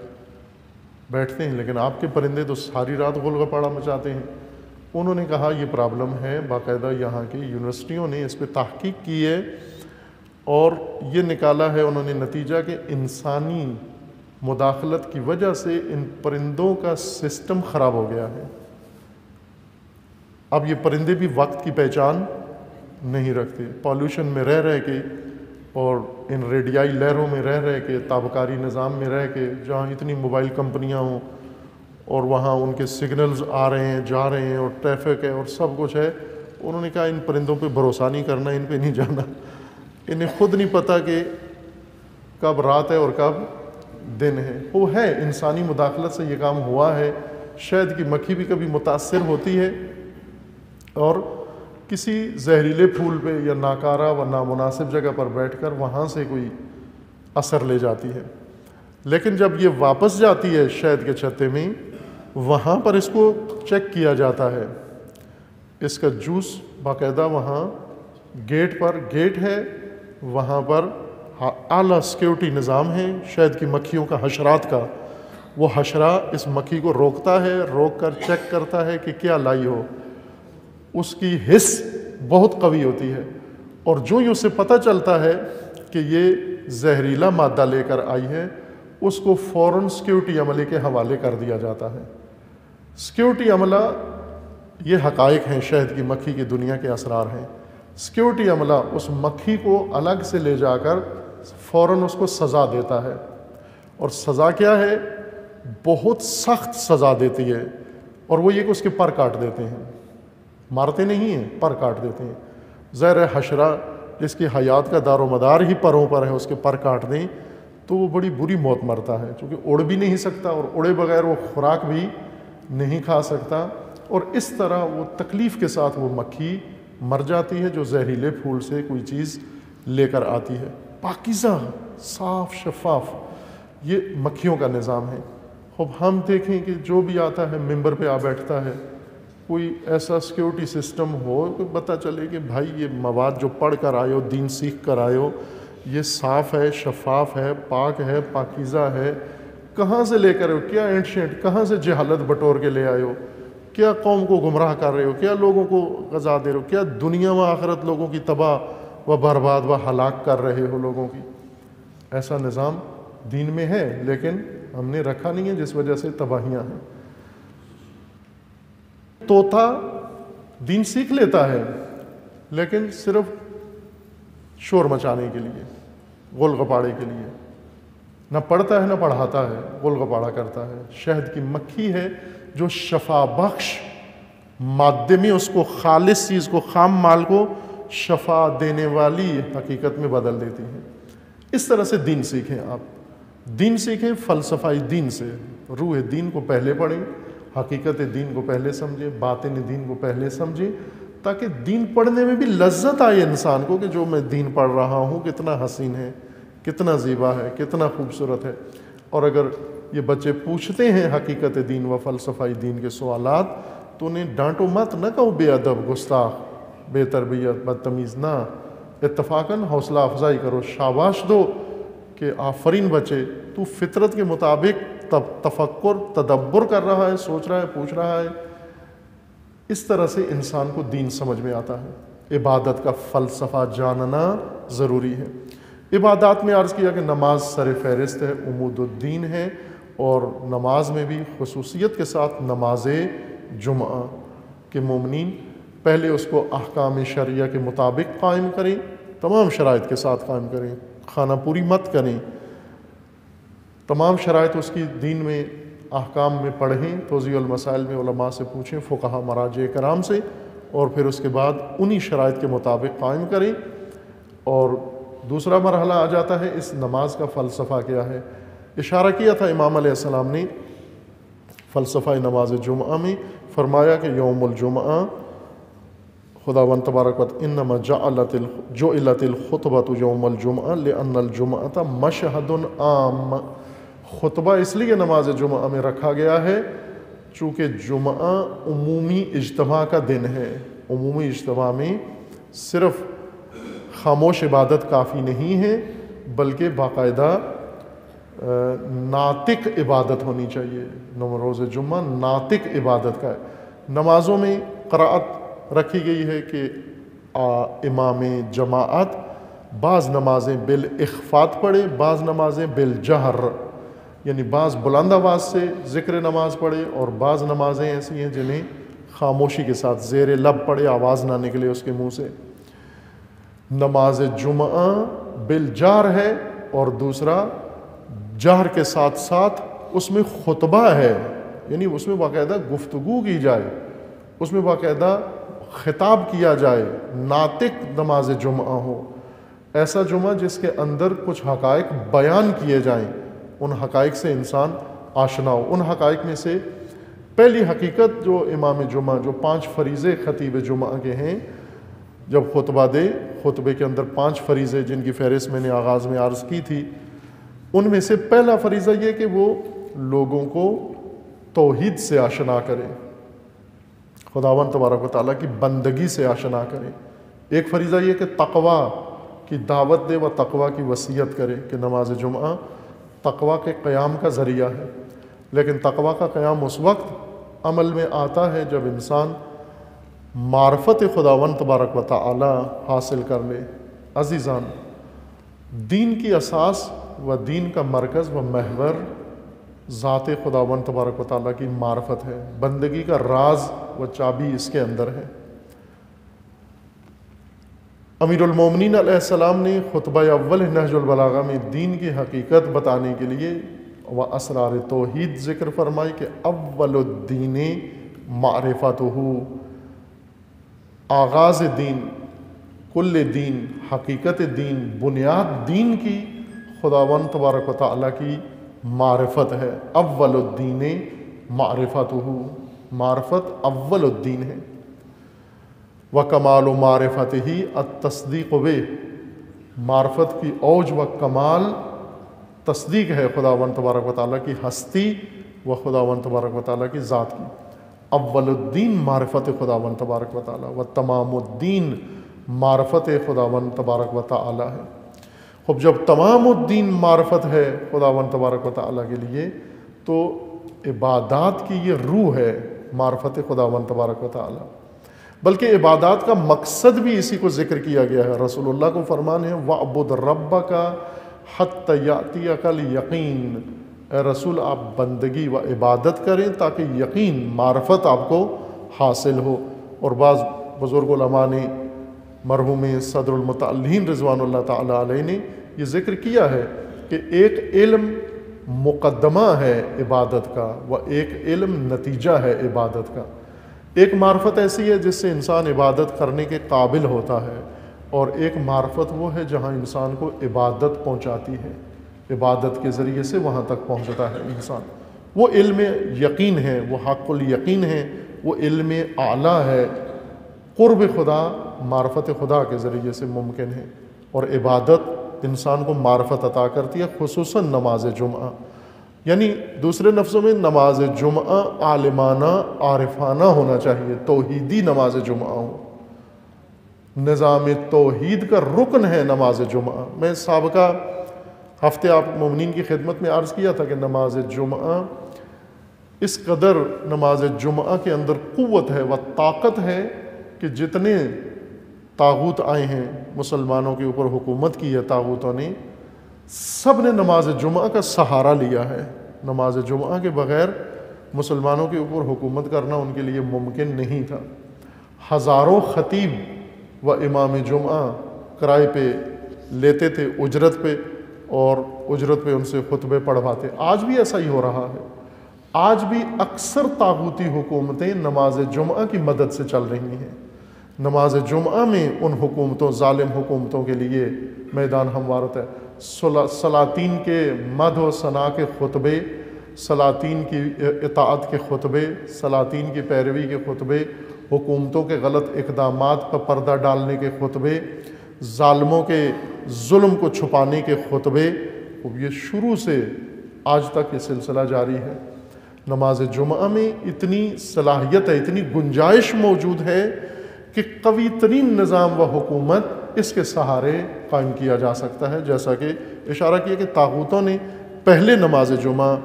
بیٹھتے ہیں، لیکن آپ کے پرندے تو ساری رات غل غپاڑا مچاتے ہیں۔ انہوں نے کہا یہ پرابلم ہے، باقاعدہ یہاں کی یونیورسٹیوں نے اس پہ تحقیق کی ہے اور یہ نکالا ہے انہوں نے نتیجہ کہ انسانی مداخلت کی وجہ سے ان پرندوں کا سسٹم خراب ہو گیا ہے۔ اب یہ پرندے بھی وقت کی پہچان نہیں رکھتے، پالوشن میں رہ کے اور ان ریڈیائی لہروں میں رہ کے، تابکاری نظام میں رہ کے، جہاں اتنی موبائل کمپنیاں ہوں اور وہاں ان کے سگنلز آ رہے ہیں جا رہے ہیں اور ٹریفک ہے اور سب کچھ ہے، انہوں نے کہا ان پرندوں پہ بھروسہ نہیں کرنا، ان پہ نہیں جانا، انہیں خود نہیں پتہ کہ کب رات ہے اور کب دن ہے۔ وہ ہے انسانی مداخلت سے یہ کام ہوا ہے۔ شہد کی مکھی بھی کبھی متاثر ہوتی ہے اور کسی زہریلے پھول پہ یا ناکارہ و نامناسب جگہ پر بیٹھ کر وہاں سے کوئی اثر لے جاتی ہے، لیکن جب یہ واپس جاتی ہے شہد کے چھتے میں، وہاں پر اس کو چیک کیا جاتا ہے، اس کا جوس باقاعدہ وہاں گیٹ ہے، وہاں پر اعلیٰ سیکیورٹی نظام ہے شہد کی مکھیوں کا، حشرات کا، وہ حشرہ اس مکھی کو روکتا ہے، روک کر چیک کرتا ہے کہ کیا لائی ہو، اس کی حس بہت قوی ہوتی ہے، اور جو ہی اسے پتہ چلتا ہے کہ یہ زہریلا مادہ لے کر آئی ہے، اس کو فوراً سیکیورٹی عملے کے حوالے کر دیا جاتا ہے۔ سیکیورٹی عملہ یہ حقائق ہیں، شہد کی مکھی کی دنیا کے اسرار ہیں۔ سیکیورٹی عملہ اس مکھی کو الگ سے لے جا کر فوراً اس کو سزا دیتا ہے، اور سزا کیا ہے؟ بہت سخت سزا دیتی ہے، اور وہ یہ کہ اس کے پر کاٹ دیتے ہیں، مارتے نہیں ہیں، پر کاٹ دیتے ہیں۔ زہر حشرہ جس کی حیات کا دار و مدار ہی پروں پر ہے، اس کے پر کاٹ دیں تو وہ بڑی بری موت مرتا ہے، چونکہ اڑ بھی نہیں سکتا اور اڑے بغیر وہ خوراک بھی نہیں کھا سکتا، اور اس طرح وہ تکلیف کے ساتھ وہ مکھی مر جاتی ہے جو زہریلے پھول سے کوئی چیز لے کر آتی ہے۔ پاکیزہ، صاف شفاف یہ مکھیوں کا نظام ہے۔ اب ہم دیکھیں کہ جو بھی آتا ہے ممبر پہ آ بیٹھتا ہے، کوئی ایسا سیکیورٹی سسٹم ہو کہ پتہ چلے کہ بھائی یہ مواد جو پڑھ کر آئے ہو، دین سیکھ کر آئے ہو، یہ صاف ہے، شفاف ہے، پاک ہے، پاکیزہ ہے، کہاں سے لے کر آئے ہو؟ کیا اینشینٹ، کہاں سے جہالت بٹور کے لے آئے ہو؟ کیا قوم کو گمراہ کر رہے ہو؟ کیا لوگوں کو غذا دے رہے ہو؟ کیا دنیا و آخرت لوگوں کی تباہ و برباد و ہلاک کر رہے ہو لوگوں کی؟ ایسا نظام دین میں ہے لیکن ہم نے رکھا نہیں ہے، جس وجہ سے تباہیاں ہیں۔ طوطا دین سیکھ لیتا ہے لیکن صرف شور مچانے کے لیے، غول غپاڑے کے لیے، نہ پڑھتا ہے نہ پڑھاتا ہے، غول غپاڑا کرتا ہے۔ شہد کی مکھی ہے جو شفا بخش مادے میں اس کو، خالص چیز کو، خام مال کو شفا دینے والی حقیقت میں بدل دیتی ہے۔ اس طرح سے دین سیکھیں، آپ دین سیکھیں فلسفہ دین سے، روح دین کو پہلے پڑھیں، حقیقت دین کو پہلے سمجھیں، باطن دین کو پہلے سمجھیں، تاکہ دین پڑھنے میں بھی لذت آئے انسان کو کہ جو میں دین پڑھ رہا ہوں کتنا حسین ہے، کتنا زیبا ہے، کتنا خوبصورت ہے۔ اور اگر یہ بچے پوچھتے ہیں حقیقت دین و فلسفہ دین کے سوالات تو انہیں ڈانٹو مت، نہ کہو بے ادب، گستاخ، بے تربیت، بدتمیز، نہ، اتفاقاً حوصلہ افزائی کرو، شاباش دو کہ آفرین بچے، تو فطرت کے مطابق تفکر، تدبر کر رہا ہے، سوچ رہا ہے، پوچھ رہا ہے۔ اس طرح سے انسان کو دین سمجھ میں آتا ہے۔ عبادت کا فلسفہ جاننا ضروری ہے۔ عبادات میں عرض کیا کہ نماز سر فہرست ہے، عمود الدین ہے، اور نماز میں بھی خصوصیت کے ساتھ نماز جمعہ کے مومنین پہلے اس کو احکام شرعیہ کے مطابق قائم کریں، تمام شرائط کے ساتھ قائم کریں، خانہ پوری مت کریں، تمام شرائط اس کی دین میں احکام میں پڑھیں، توضیح المسائل میں علماء سے پوچھیں، فقہا مراجع کرام سے، اور پھر اس کے بعد انہی شرائط کے مطابق قائم کریں۔ اور دوسرا مرحلہ آ جاتا ہے اس نماز کا فلسفہ کیا ہے۔ اشارہ کیا تھا امام علیہ السلام نے فلسفہ نماز جمعہ میں، فرمایا کہ یوم الجمعہ خداوند تبارک و تعالی انما جعلت الخطبۃ یوم الجمعہ لأن الجمعۃ مشہد عام، خطبہ اس لیے نماز جمعہ میں رکھا گیا ہے چونکہ جمعہ عمومی اجتماع کا دن ہے۔ عمومی اجتماع میں صرف خاموش عبادت کافی نہیں ہے بلکہ باقاعدہ ناطق عبادت ہونی چاہیے۔ روز جمعہ ناطق عبادت کا ہے۔ نمازوں میں قرأت رکھی گئی ہے کہ امام جماعت بعض نمازیں بالاخفات پڑھے، بعض نمازیں بالجہر، یعنی بعض بلند آواز سے ذکر نماز پڑھے، اور بعض نمازیں ایسی ہیں جنہیں خاموشی کے ساتھ زیر لب پڑھے، آواز نہ نکلے اس کے منہ سے۔ نماز جمعہ بالجہر ہے، اور دوسرا جہر کے ساتھ ساتھ اس میں خطبہ ہے، یعنی اس میں باقاعدہ گفتگو کی جائے، اس میں باقاعدہ خطاب کیا جائے، ناطق نماز جمعہ ہو۔ ایسا جمعہ جس کے اندر کچھ حقائق بیان کیے جائیں، ان حقائق سے انسان آشنا ہو۔ ان حقائق میں سے پہلی حقیقت جو امام جمعہ، جو 5 فریضے خطیب جمعہ کے ہیں، جب خطبہ دے، خطبے کے اندر 5 فریضے جن کی فہرست میں نے آغاز میں عرض کی تھی، ان میں سے پہلا فریضہ یہ کہ وہ لوگوں کو توحید سے آشنا کرے، خداوند تبارک و تعالیٰ کی بندگی سے آشنا کرے۔ ایک فریضہ یہ کہ تقوی کی دعوت دے و تقوی کی وصیت کرے کہ نماز جمعہ تقوی کے قیام کا ذریعہ ہے۔ لیکن تقوی کا قیام اس وقت عمل میں آتا ہے جب انسان معرفت خداوند تبارک و تعالی حاصل کر لے۔ عزیزان، دین کی اساس و دین کا مرکز و محور ذات خداوند تبارک و تعالیٰ کی معرفت ہے۔ بندگی کا راز و چابی اس کے اندر ہے۔ امیر المومنین علیہ السلام نے خطبہ اول نہج البلاغہ میں دین کی حقیقت بتانے کے لیے و اسرار توحید ذکر فرمائی کہ اول الدین معرفتہ، آغاز دین، کل دین، حقیقت دین، بنیاد دین کی خداوند تبارک و تعالیٰ کی معرفت ہے۔ اول الدین معرفتہ، معرفت اول الدین ہے۔ وکمال و معرفت ہی التصدیق بہ، معرفت کی اوج و کمال تصدیق ہے خداوند تبارک و تعالیٰ کی ہستی و خداوند تبارک و تعالیٰ کی ذات کی۔ اول الدین معرفت خداوند تبارک و تعالیٰ، و تمام الدین معرفت خداوند تبارک و تعالیٰ ہے۔ خب جب تمام الدین معرفت ہے خداوند تبارک و تعالیٰ کے لیے، تو عبادات کی یہ روح ہے معرفت خداوند تبارک و تعالیٰ۔ بلکہ عبادات کا مقصد بھی اسی کو ذکر کیا گیا ہے۔ رسول اللہ کو فرمان ہے وَعْبُدْ رَبَّكَ حَتَّى يَأْتِيَكَ الْيَقِينُ، اے رسول آپ بندگی و عبادت کریں تاکہ یقین، معرفت آپ کو حاصل ہو۔ اور بعض بزرگ علماء نے، مرحوم صدر المتعلین رضوان اللہ تعالیٰ علیہ نے یہ ذکر کیا ہے کہ ایک علم مقدمہ ہے عبادت کا، و ایک علم نتیجہ ہے عبادت کا۔ ایک معرفت ایسی ہے جس سے انسان عبادت کرنے کے قابل ہوتا ہے، اور ایک معرفت وہ ہے جہاں انسان کو عبادت پہنچاتی ہے، عبادت کے ذریعے سے وہاں تک پہنچتا ہے انسان۔ وہ علم یقین ہے، وہ حق الیقین ہے، وہ علم اعلیٰ ہے، قرب خدا معرفت خدا کے ذریعے سے ممکن ہے۔ اور عبادت انسان کو معرفت عطا کرتی ہے، خصوصاً نماز جمعہ۔ یعنی دوسرے لفظوں میں نماز جمعہ عالمانہ عارفانہ ہونا چاہیے، توحیدی نماز جمعہ ہو، نظام توحید کا رکن ہے نماز جمعہ۔ میں سابقہ ہفتے آپ مومنین کی خدمت میں عرض کیا تھا کہ نماز جمعہ اس قدر نماز جمعہ کے اندر قوت ہے و طاقت ہے کہ جتنے طاغوت آئے ہیں مسلمانوں کے اوپر حکومت کی ہے طاغوتوں نے، سب نے نماز جمعہ کا سہارا لیا ہے۔ نماز جمعہ کے بغیر مسلمانوں کے اوپر حکومت کرنا ان کے لیے ممکن نہیں تھا۔ ہزاروں خطیب و امام جمعہ کرائے پہ لیتے تھے، اجرت پہ، اور اجرت پہ ان سے خطبے پڑھواتے۔ آج بھی ایسا ہی ہو رہا ہے۔ آج بھی اکثر طاغوتی حکومتیں نماز جمعہ کی مدد سے چل رہی ہیں۔ نماز جمعہ میں ان حکومتوں، ظالم حکومتوں کے لیے میدان ہموار ہے۔ سلاطین کے مدح و ثنا کے خطبے، سلاطین کی اطاعت کے خطبے، سلاطین کی پیروی کے خطبے، حکومتوں کے غلط اقدامات پر پردہ ڈالنے کے خطبے، ظالموں کے ظلم کو چھپانے کے خطبے، یہ شروع سے آج تک یہ سلسلہ جاری ہے۔ نماز جمعہ میں اتنی صلاحیت ہے، اتنی گنجائش موجود ہے کہ قوی ترین نظام و حکومت اس کے سہارے قائم کیا جا سکتا ہے، جیسا کہ اشارہ کیا کہ طاغوتوں نے پہلے نماز جمعہ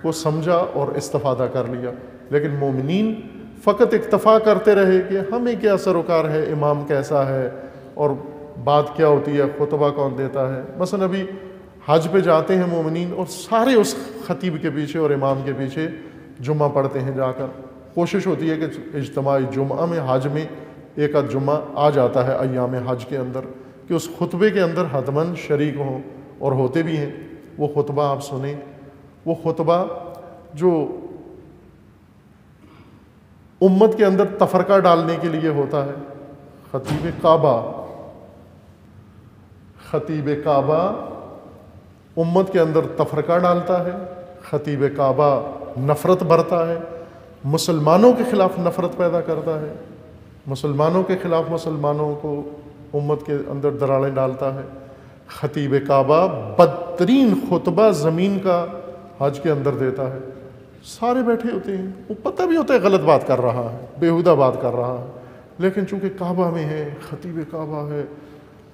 کو سمجھا اور استفادہ کر لیا، لیکن مومنین فقط اکتفا کرتے رہے کہ ہمیں کیا سروکار ہے، امام کیسا ہے اور بات کیا ہوتی ہے، خطبہ کون دیتا ہے۔ مثلا ابھی حج پہ جاتے ہیں مومنین اور سارے اس خطیب کے پیچھے اور امام کے پیچھے جمعہ پڑھتے ہیں جا کر۔ کوشش ہوتی ہے کہ اجتماعی جمعہ میں، حج میں ایک آدھ جمعہ آ جاتا ہے ایام حج کے اندر کہ اس خطبے کے اندر حتماً شریک ہوں، اور ہوتے بھی ہیں۔ وہ خطبہ آپ سنیں، وہ خطبہ جو امت کے اندر تفرقہ ڈالنے کے لیے ہوتا ہے۔ خطیب کعبہ امت کے اندر تفرقہ ڈالتا ہے، خطیب کعبہ نفرت بھرتا ہے، مسلمانوں کے خلاف نفرت پیدا کرتا ہے، مسلمانوں کے خلاف مسلمانوں کو امت کے اندر دراڑیں ڈالتا ہے۔ خطیب کعبہ بدترین خطبہ زمین کا حج کے اندر دیتا ہے۔ سارے بیٹھے ہوتے ہیں، وہ پتہ بھی ہوتا ہے غلط بات کر رہا ہے، بیہودہ بات کر رہا ہے، لیکن چونکہ کعبہ میں ہے، خطیب کعبہ ہے،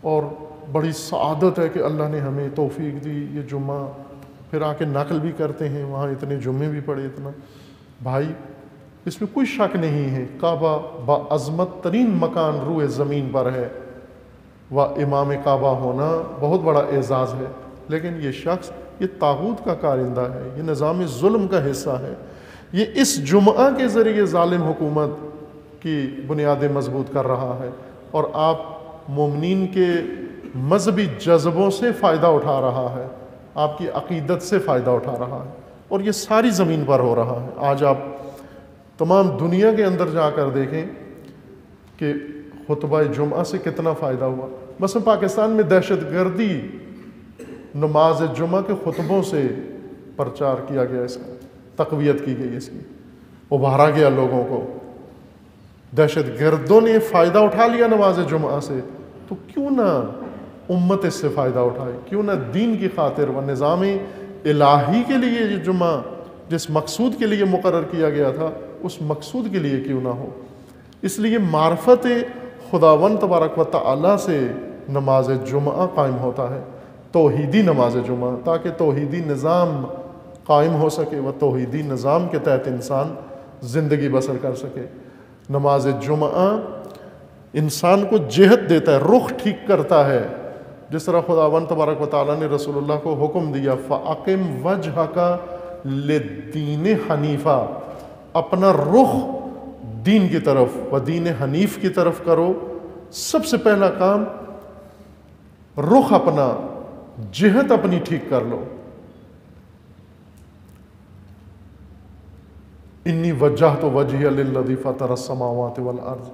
اور بڑی سعادت ہے کہ اللہ نے ہمیں توفیق دی یہ جمعہ، پھر آ کے نقل بھی کرتے ہیں وہاں اتنے جمعے بھی پڑے۔ اتنا بھائی اس میں کوئی شک نہیں ہے، کعبہ باعظمت ترین مکان روئے زمین پر ہے، و امام کعبہ ہونا بہت بڑا اعزاز ہے، لیکن یہ شخص یہ طاغوت کا کارندہ ہے، یہ نظام ظلم کا حصہ ہے۔ یہ اس جمعہ کے ذریعے ظالم حکومت کی بنیادیں مضبوط کر رہا ہے، اور آپ مومنین کے مذہبی جذبوں سے فائدہ اٹھا رہا ہے، آپ کی عقیدت سے فائدہ اٹھا رہا ہے، اور یہ ساری زمین پر ہو رہا ہے۔ آج آپ تمام دنیا کے اندر جا کر دیکھیں کہ خطبہ جمعہ سے کتنا فائدہ ہوا۔ مثلا پاکستان میں دہشت گردی نماز جمعہ کے خطبوں سے پرچار کیا گیا، اس کا تقویت کی گئی، اس کی ابھارا گیا لوگوں کو۔ دہشت گردوں نے فائدہ اٹھا لیا نماز جمعہ سے، تو کیوں نہ امت اس سے فائدہ اٹھائے، کیوں نہ دین کی خاطر و نظام الہی کے لیے یہ جمعہ جس مقصود کے لیے مقرر کیا گیا تھا اس مقصود کے لیے کیوں نہ ہو۔ اس لیے معرفت خداوند تبارک و تعالی سے نماز جمعہ قائم ہوتا ہے۔ توحیدی نماز جمعہ، تاکہ توحیدی نظام قائم ہو سکے، وہ توحیدی نظام کے تحت انسان زندگی بسر کر سکے۔ نماز جمعہ انسان کو جہت دیتا ہے، رخ ٹھیک کرتا ہے، جس طرح خداوند تبارک و تعالیٰ نے رسول اللہ کو حکم دیا فَأَقِمْ وَجْهَكَ لِلدِّينِ حَنِيفًا، اپنا رخ دین کی طرف و دین حنیف کی طرف کرو۔ سب سے پہلا کام رخ اپنا، جہت اپنی ٹھیک کر لو۔ انی وجہت وجہی للذی فطر السماوات والارض،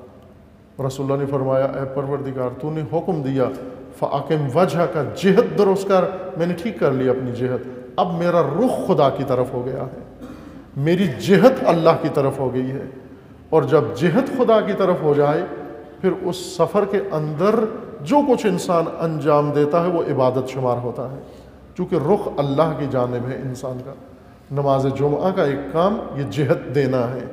رسول اللہ نے فرمایا اے پروردگار تو نے حکم دیا فَأَقِمْ وَجْهَكَ، جہت درست کر، میں نے ٹھیک کر لی اپنی جہت، اب میرا رخ خدا کی طرف ہو گیا ہے، میری جہت اللہ کی طرف ہو گئی ہے۔ اور جب جہت خدا کی طرف ہو جائے پھر اس سفر کے اندر جو کچھ انسان انجام دیتا ہے وہ عبادت شمار ہوتا ہے، چونکہ رخ اللہ کی جانب ہے انسان کا۔ نماز جمعہ کا ایک کام یہ جہت دینا ہے،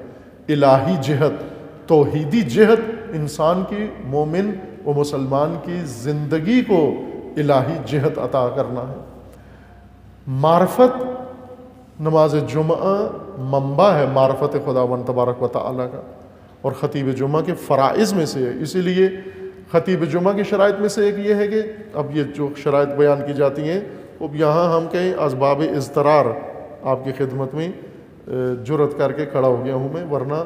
الہی جہت، توحیدی جہت، انسان کی، مومن و مسلمان کی زندگی کو الہی جہت عطا کرنا ہے۔ معرفت، نماز جمعہ منبع ہے معرفت خداوند تبارک و تعالیٰ کا، اور خطیب جمعہ کے فرائض میں سے ہے۔ اسی لیے خطیب جمعہ کی شرائط میں سے ایک یہ ہے کہ اب یہ جو شرائط بیان کی جاتی ہیں، اب یہاں ہم کہیں اسباب اضطرار آپ کی خدمت میں جرت کر کے کھڑا ہو گیا ہوں میں، ورنہ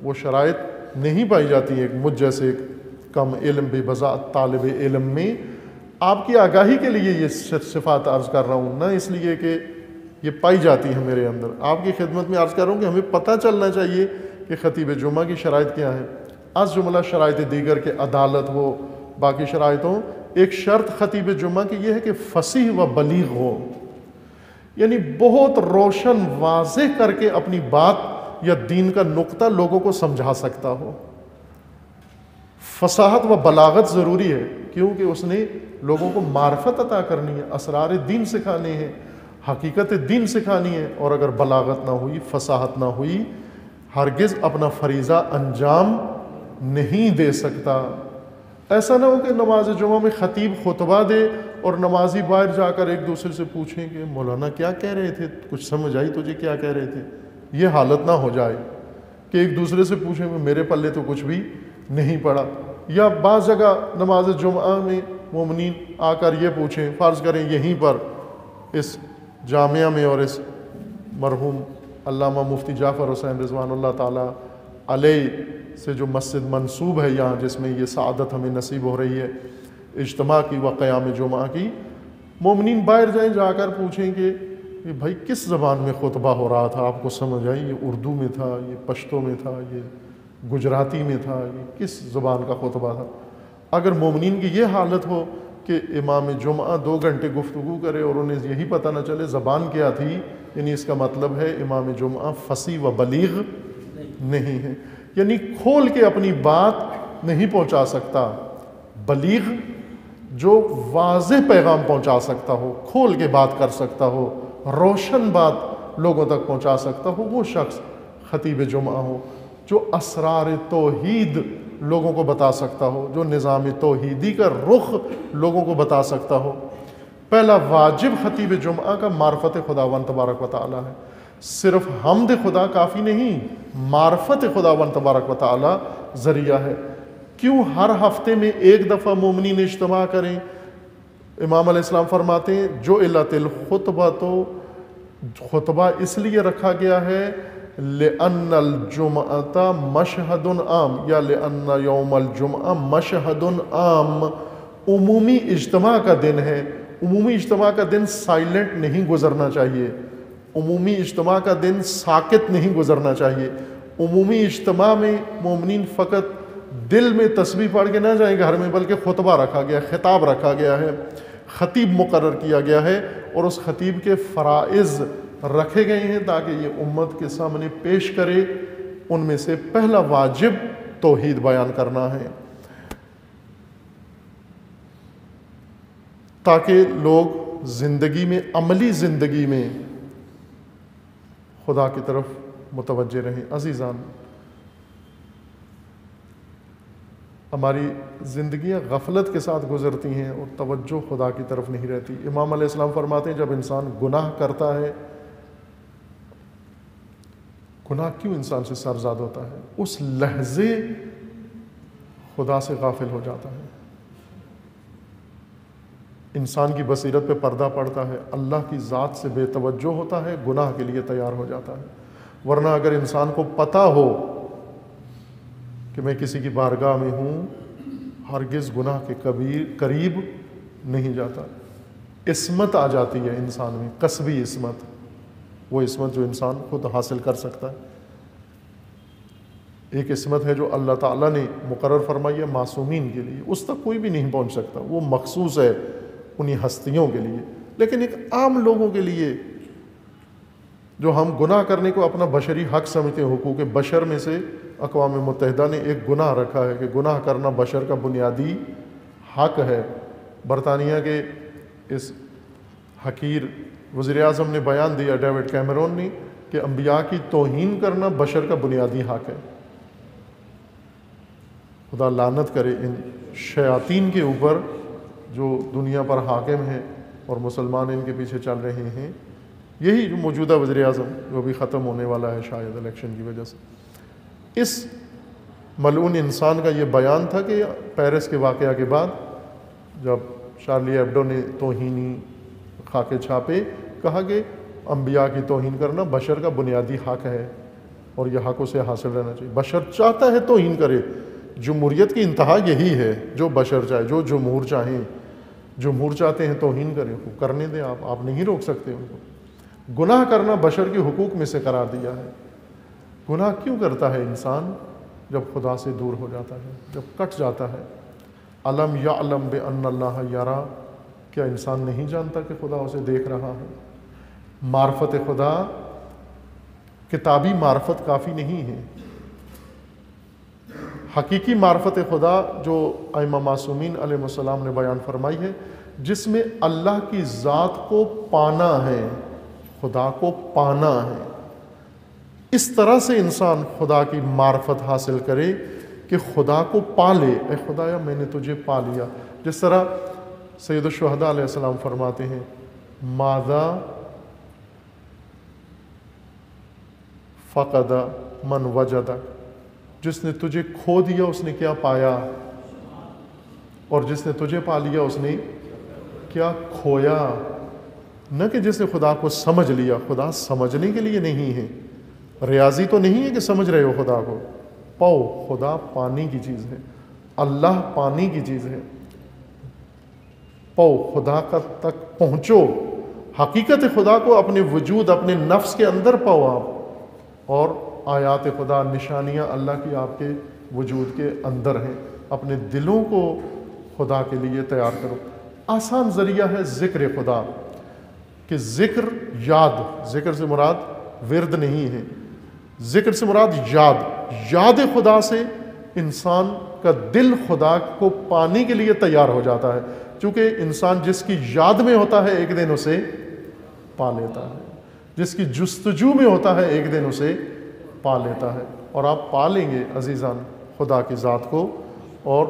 وہ شرائط نہیں پائی جاتی ہیں مجھ جیسے کم علم بے بضاعت طالب علم میں۔ آپ کی آگاہی کے لیے یہ صفات عرض کر رہا ہوں، نہ اس لیے کہ یہ پائی جاتی ہیں میرے اندر، آپ کی خدمت میں عرض کر رہا ہوں کہ ہمیں پتہ چلنا چاہیے کہ خطیب جمعہ کی شرائط کیا ہیں۔ از جملہ شرائط دیگر کے عدالت ہو، باقی شرائطوں، ایک شرط خطیب جمعہ کی یہ ہے کہ فصیح و بلیغ ہو، یعنی بہت روشن واضح کر کے اپنی بات یا دین کا نقطہ لوگوں کو سمجھا سکتا ہو۔ فصاحت و بلاغت ضروری ہے، کیونکہ اس نے لوگوں کو معرفت عطا کرنی ہے، اسرار دین سکھانے ہیں، حقیقت دین سکھانی ہے، اور اگر بلاغت نہ ہوئی، فصاحت نہ ہوئی، ہرگز اپنا فریضہ انجام نہیں دے سکتا۔ ایسا نہ ہو کہ نماز جمعہ میں خطیب خطبہ دے اور نمازی باہر جا کر ایک دوسرے سے پوچھیں کہ مولانا کیا کہہ رہے تھے، کچھ سمجھ آئی تجھے کیا کہہ رہے تھے؟ یہ حالت نہ ہو جائے کہ ایک دوسرے سے پوچھیں کہ میرے پلے تو کچھ بھی نہیں پڑا۔ یا بعض جگہ نماز جمعہ میں مومنین آ کر یہ پوچھیں، فرض کریں یہیں پر اس جامعہ میں اور اس مرحوم علامہ مفتی جعفر حسین رضوان اللہ تعالیٰ علیہ سے جو مسجد منسوب ہے یہاں، جس میں یہ سعادت ہمیں نصیب ہو رہی ہے اجتماع کی و قیام جمعہ کی، مومنین باہر جائیں، جا کر پوچھیں کہ بھائی کس زبان میں خطبہ ہو رہا تھا، آپ کو سمجھ آئی؟ یہ اردو میں تھا، یہ پشتو میں تھا، یہ گجراتی میں تھا، یہ کس زبان کا خطبہ تھا؟ اگر مومنین کی یہ حالت ہو کہ امام جمعہ 2 گھنٹے گفتگو کرے اور انہیں یہی پتہ نہ چلے زبان کیا تھی، یعنی اس کا مطلب ہے امام جمعہ فصیح و بلیغ نہیں ہے، یعنی کھول کے اپنی بات نہیں پہنچا سکتا۔ بلیغ جو واضح پیغام پہنچا سکتا ہو، کھول کے بات کر سکتا ہو، روشن بات لوگوں تک پہنچا سکتا ہو، وہ شخص خطیب جمعہ ہو، جو اسرار توحید لوگوں کو بتا سکتا ہو، جو نظام توحیدی کا رخ لوگوں کو بتا سکتا ہو۔ پہلا واجب خطیب جمعہ کا معرفت خداوند تبارک و تعالی ہے۔ صرف حمد خدا کافی نہیں، معرفت خداوند تبارک و تعالی ذریعہ ہے۔ کیوں ہر ہفتے میں ایک دفعہ مومنین اجتماع کریں؟ امام علیہ السلام فرماتے ہیں جو علت الخطبہ، تو خطبہ اس لیے رکھا گیا ہے لأن الجمعۃ مشہد عام، یا لأن یوم الجمعہ مشہد عام، عمومی اجتماع کا دن ہے۔ عمومی اجتماع کا دن سائلنٹ نہیں گزرنا چاہیے، عمومی اجتماع کا دن ساکت نہیں گزرنا چاہیے۔ عمومی اجتماع میں مومنین فقط دل میں تسبیح پڑھ کے نہ جائیں گھر میں، بلکہ خطبہ رکھا گیا، خطاب رکھا گیا ہے، خطیب مقرر کیا گیا ہے، اور اس خطیب کے فرائض رکھے گئے ہیں تاکہ یہ امت کے سامنے پیش کرے۔ ان میں سے پہلا واجب توحید بیان کرنا ہے، تاکہ لوگ زندگی میں، عملی زندگی میں خدا کی طرف متوجہ رہیں۔ عزیزان، ہماری زندگیاں غفلت کے ساتھ گزرتی ہیں اور توجہ خدا کی طرف نہیں رہتی۔ امام علیہ السلام فرماتے ہیں جب انسان گناہ کرتا ہے، گناہ کیوں انسان سے سرزاد ہوتا ہے؟ اس لحظے خدا سے غافل ہو جاتا ہے، انسان کی بصیرت پہ پردہ پڑتا ہے، اللہ کی ذات سے بے توجہ ہوتا ہے، گناہ کے لیے تیار ہو جاتا ہے۔ ورنہ اگر انسان کو پتہ ہو کہ میں کسی کی بارگاہ میں ہوں، ہرگز گناہ کے قریب نہیں جاتا۔ عصمت آ جاتی ہے انسان میں، کسبی عصمت، وہ عصمت جو انسان خود حاصل کر سکتا ہے۔ ایک عصمت ہے جو اللہ تعالیٰ نے مقرر فرمائی ہے معصومین کے لیے، اس تک کوئی بھی نہیں پہنچ سکتا، وہ مخصوص ہے انہی ہستیوں کے لیے۔ لیکن ایک عام لوگوں کے لیے جو ہم گناہ کرنے کو اپنا بشری حق سمجھتے ہیں، حقوق بشر میں سے اقوام متحدہ نے ایک گناہ رکھا ہے کہ گناہ کرنا بشر کا بنیادی حق ہے۔ برطانیہ کے اس حقیر وزیر اعظم نے بیان دیا، ڈیوڈ کیمرون نے، کہ انبیاء کی توہین کرنا بشر کا بنیادی حق ہے۔ خدا لعنت کرے ان شیاطین کے اوپر جو دنیا پر حاکم ہیں اور مسلمان ان کے پیچھے چل رہے ہیں۔ یہی جو موجودہ وزیر اعظم جو بھی ختم ہونے والا ہے شاید الیکشن کی وجہ سے، اس ملعون انسان کا یہ بیان تھا کہ پیرس کے واقعہ کے بعد جب شارلی ایبڈو نے توہینی خاکے چھاپے، کہا کہ انبیاء کی توہین کرنا بشر کا بنیادی حق ہے اور یہ حق اسے حاصل رہنا چاہیے۔ بشر چاہتا ہے توہین کرے، جمہوریت کی انتہا یہی ہے، جو بشر چاہے، جو جمہور چاہیں، جمہور چاہتے ہیں توہین کریں، کرنے دیں، آپ نہیں روک سکتے ان کو۔ گناہ کرنا بشر کے حقوق میں سے قرار دیا ہے۔ گناہ کیوں کرتا ہے انسان؟ جب خدا سے دور ہو جاتا ہے، جب کٹ جاتا ہے۔ علم یعلم بان اللہ یرا، کیا انسان نہیں جانتا کہ خدا اسے دیکھ رہا ہے؟ معرفت خدا، کتابی معرفت کافی نہیں ہے۔ حقیقی معرفت خدا جو ائمہ معصومین علیہ السلام نے بیان فرمائی ہے، جس میں اللہ کی ذات کو پانا ہے، خدا کو پانا ہے۔ اس طرح سے انسان خدا کی معرفت حاصل کرے کہ خدا کو پا لے۔ اے خدایا میں نے تجھے پا لیا، جس طرح سید الشہداء علیہ السلام فرماتے ہیں، ماذا فقد من وجدک، جس نے تجھے کھو دیا اس نے کیا پایا، اور جس نے تجھے پا لیا اس نے کیا کھویا۔ نہ کہ جس نے خدا کو سمجھ لیا، خدا سمجھنے کے لیے نہیں ہے، ریاضی تو نہیں ہے کہ سمجھ رہے ہو خدا کو، پاؤ، خدا پانی کی چیز ہے، اللہ پانی کی چیز ہے۔ پاؤ، خدا تک پہنچو، حقیقت خدا کو اپنے وجود، اپنے نفس کے اندر پاؤ آپ، اور آیات خدا، نشانیاں اللہ کی آپ کے وجود کے اندر ہیں۔ اپنے دلوں کو خدا کے لیے تیار کرو۔ آسان ذریعہ ہے ذکر خدا، کہ ذکر یاد، ذکر سے مراد ورد نہیں ہے، ذکر سے مراد یاد خدا سے انسان کا دل خدا کو پانے کے لیے تیار ہو جاتا ہے، چونکہ انسان جس کی یاد میں ہوتا ہے ایک دن اسے پا لیتا ہے، جس کی جستجو میں ہوتا ہے ایک دن اسے پا لیتا ہے۔ اور آپ پا لیں گے عزیزان خدا کی ذات کو، اور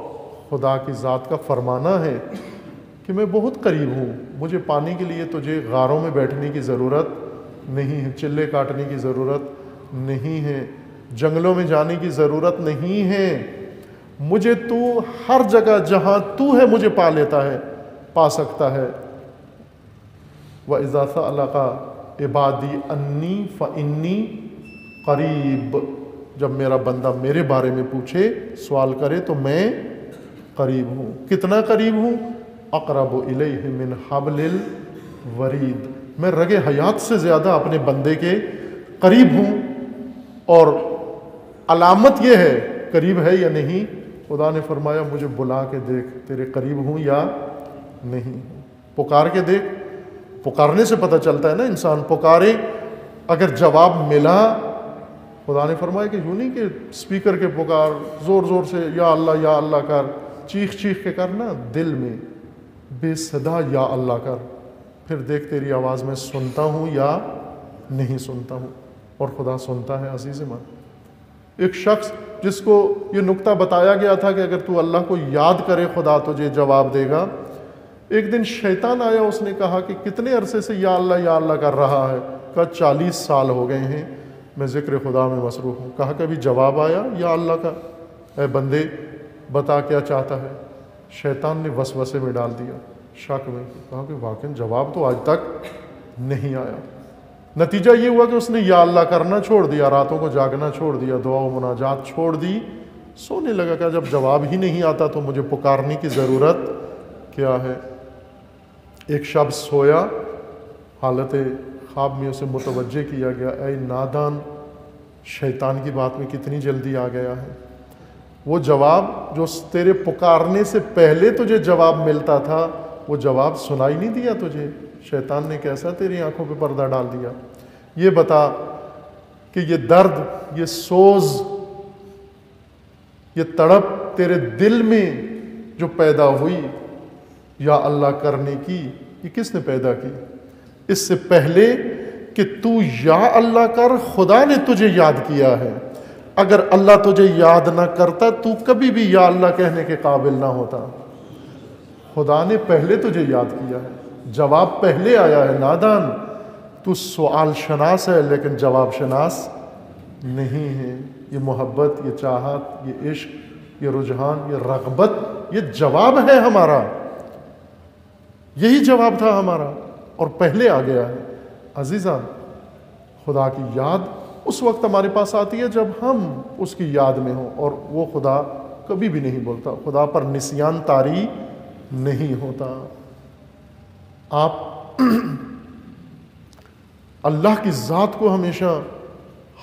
خدا کی ذات کا فرمانا ہے کہ میں بہت قریب ہوں، مجھے پانے کے لیے تجھے غاروں میں بیٹھنے کی ضرورت نہیں ہے، چلے کاٹنے کی ضرورت نہیں ہے، جنگلوں میں جانے کی ضرورت نہیں ہے، مجھے تو ہر جگہ جہاں تو ہے مجھے پا لیتا ہے، پا سکتا ہے۔ وَإِذَا سَأَلَكَ عِبَادِي أَنِّي فَإِنِّي قریب، جب میرا بندہ میرے بارے میں پوچھے، سوال کرے تو میں قریب ہوں۔ کتنا قریب ہوں؟ اقرب الیہ من حبل الورید، میں رگ حیات سے زیادہ اپنے بندے کے قریب ہوں۔ اور علامت یہ ہے قریب ہے یا نہیں، خدا نے فرمایا مجھے بلا کے دیکھ تیرے قریب ہوں یا نہیں، پکار کے دیکھ۔ پکارنے سے پتہ چلتا ہے نا، انسان پکارے، اگر جواب ملا، خدا نے فرمایا کہ یوں نہیں کہ اسپیکر کے پکار، زور زور سے یا اللہ کر، چیخ چیخ کے کرنا، دل میں بے صدا یا اللہ کر، پھر دیکھ تیری آواز میں سنتا ہوں یا نہیں سنتا ہوں۔ اور خدا سنتا ہے عزیز من۔ ایک شخص جس کو یہ نکتہ بتایا گیا تھا کہ اگر تو اللہ کو یاد کرے خدا تجھے جواب دے گا، ایک دن شیطان آیا، اس نے کہا کہ کتنے عرصے سے یا اللہ کر رہا ہے؟ کہا 40 سال ہو گئے ہیں میں ذکر خدا میں مصروف ہوں۔ کہا کبھی جواب آیا یا اللہ کا؟ اے بندے بتا کیا چاہتا ہے؟ شیطان نے وسوسے میں ڈال دیا، شک میں، کہا کہ واقعی جواب تو آج تک نہیں آیا۔ نتیجہ یہ ہوا کہ اس نے یا اللہ کرنا چھوڑ دیا، راتوں کو جاگنا چھوڑ دیا، دعا و مناجات چھوڑ دی، سونے لگا کہ جب جواب ہی نہیں آتا تو مجھے پکارنے کی ضرورت کیا ہے۔ ایک شب سویا، حالت خواب میں اسے متوجہ کیا گیا، اے نادان، شیطان کی بات میں کتنی جلدی آ گیا ہے۔ وہ جواب جو تیرے پکارنے سے پہلے تجھے جواب ملتا تھا، وہ جواب سنائی نہیں دیا تجھے؟ شیطان نے کیسا تیری آنکھوں پہ پردہ ڈال دیا؟ یہ بتا کہ یہ درد، یہ سوز، یہ تڑپ تیرے دل میں جو پیدا ہوئی یا اللہ کرنے کی، یہ کس نے پیدا کی؟ اس سے پہلے کہ تو یا اللہ کر، خدا نے تجھے یاد کیا ہے۔ اگر اللہ تجھے یاد نہ کرتا تو کبھی بھی یا اللہ کہنے کے قابل نہ ہوتا۔ خدا نے پہلے تجھے یاد کیا ہے، جواب پہلے آیا ہے۔ نادان، تو سوال شناس ہے لیکن جواب شناس نہیں ہے۔ یہ محبت، یہ چاہت، یہ عشق، یہ رجحان، یہ رغبت، یہ جواب ہے ہمارا، یہی جواب تھا ہمارا اور پہلے آ گیا ہے۔ عزیزان، خدا کی یاد اس وقت ہمارے پاس آتی ہے جب ہم اس کی یاد میں ہوں، اور وہ خدا کبھی بھی نہیں بولتا، خدا پر نسیان طاری نہیں ہوتا۔ آپ اللہ کی ذات کو ہمیشہ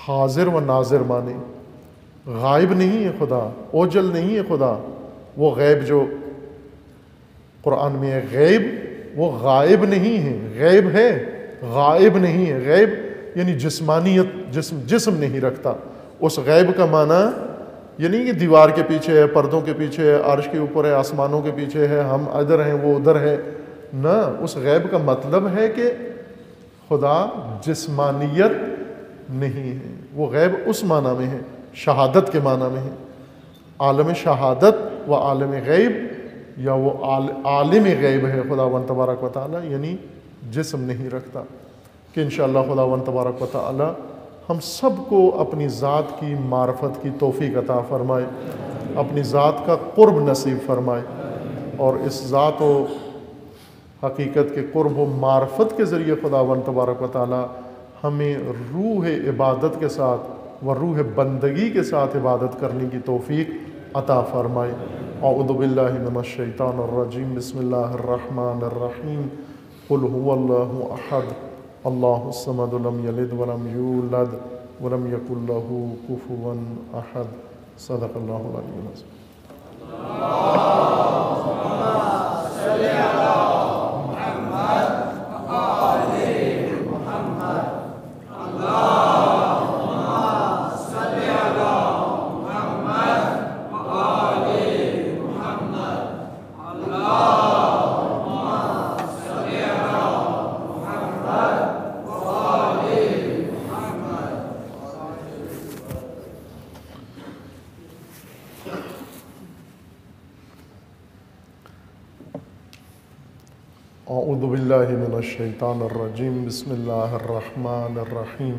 حاضر و ناظر مانیں۔ غائب نہیں ہے خدا، اوجل نہیں ہے خدا۔ وہ غیب جو قرآن میں ہے غیب، وہ غائب نہیں ہے، غیب ہے، غائب نہیں ہے۔ غیب یعنی جسمانیت، جسم نہیں رکھتا۔ اس غیب کا معنی یہ نہیں کہ دیوار کے پیچھے ہے، پردوں کے پیچھے ہے، عرش کے اوپر ہے، آسمانوں کے پیچھے ہے، ہم ادھر ہیں وہ ادھر ہے، نہ۔ اس غیب کا مطلب ہے کہ خدا جسمانیت نہیں ہے۔ وہ غیب اس معنی میں ہے، شہادت کے معنی میں ہے۔ عالم شہادت و عالم غیب، یا وہ عالم غیب ہے خداوند تبارک و تعالی، یعنی جسم نہیں رکھتا۔ کہ انشاءاللہ خداوند تبارک و تعالی ہم سب کو اپنی ذات کی معرفت کی توفیق عطا فرمائے، اپنی ذات کا قرب نصیب فرمائے، اور اس ذات و حقیقت کے قرب و معرفت کے ذریعے خداوند تبارک و تعالی ہمیں روح عبادت کے ساتھ و روح بندگی کے ساتھ عبادت کرنے کی توفیق عطا فرمائے۔ اعوذ باللہ من الشیطان الرجیم، بسم اللہ الرحمن الرحیم، قل هو اللہ احد اللہ الصمد لم یلد ولم یولد ولم یکن له کفوا احد۔ صدق اللہ العلی العظیم۔ اعوذ باللہ من الشیطان الرجیم، بسم اللہ الرحمن الرحیم۔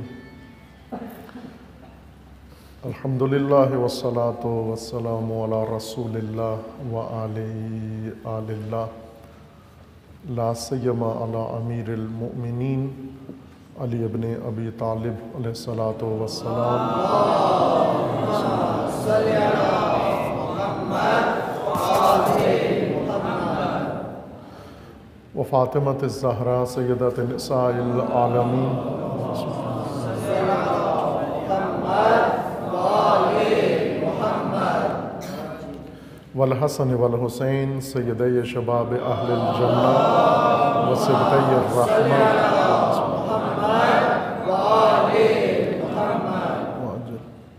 الحمدللہ والصلاة والسلام علی رسول اللہ وآل اللہ، لا سیما علی امیر المؤمنین علی ابن ابی طالب علیہ الصلاة والسلام، وفاطمۃ الزہراء سیدۃ نساء العالمین، والحسن والحسین سیدی شباب اہل الجنہ وسبطی الرحمہ،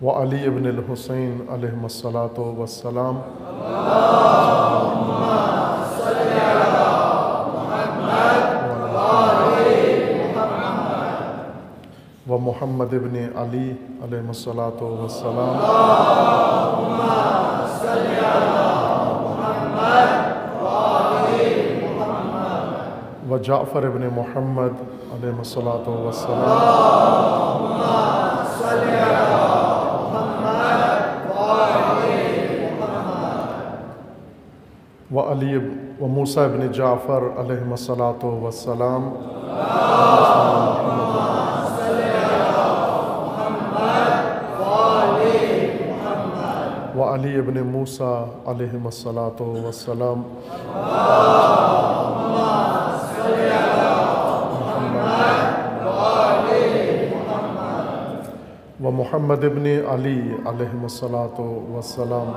وعلی ابن الحسین علیہم الصلاۃ والسلام، محمد ابن علی علیہ الصلاۃ والسلام و جعفر ابن محمد علیہ الصلاۃ والسلام و علی و موسیٰ ابن جعفر علیہ الصلاۃ والسلام و علی ابن موسیٰ علیہ الصلاۃ والسلام و محمد ابن علی علیہ الصلاۃ والسلام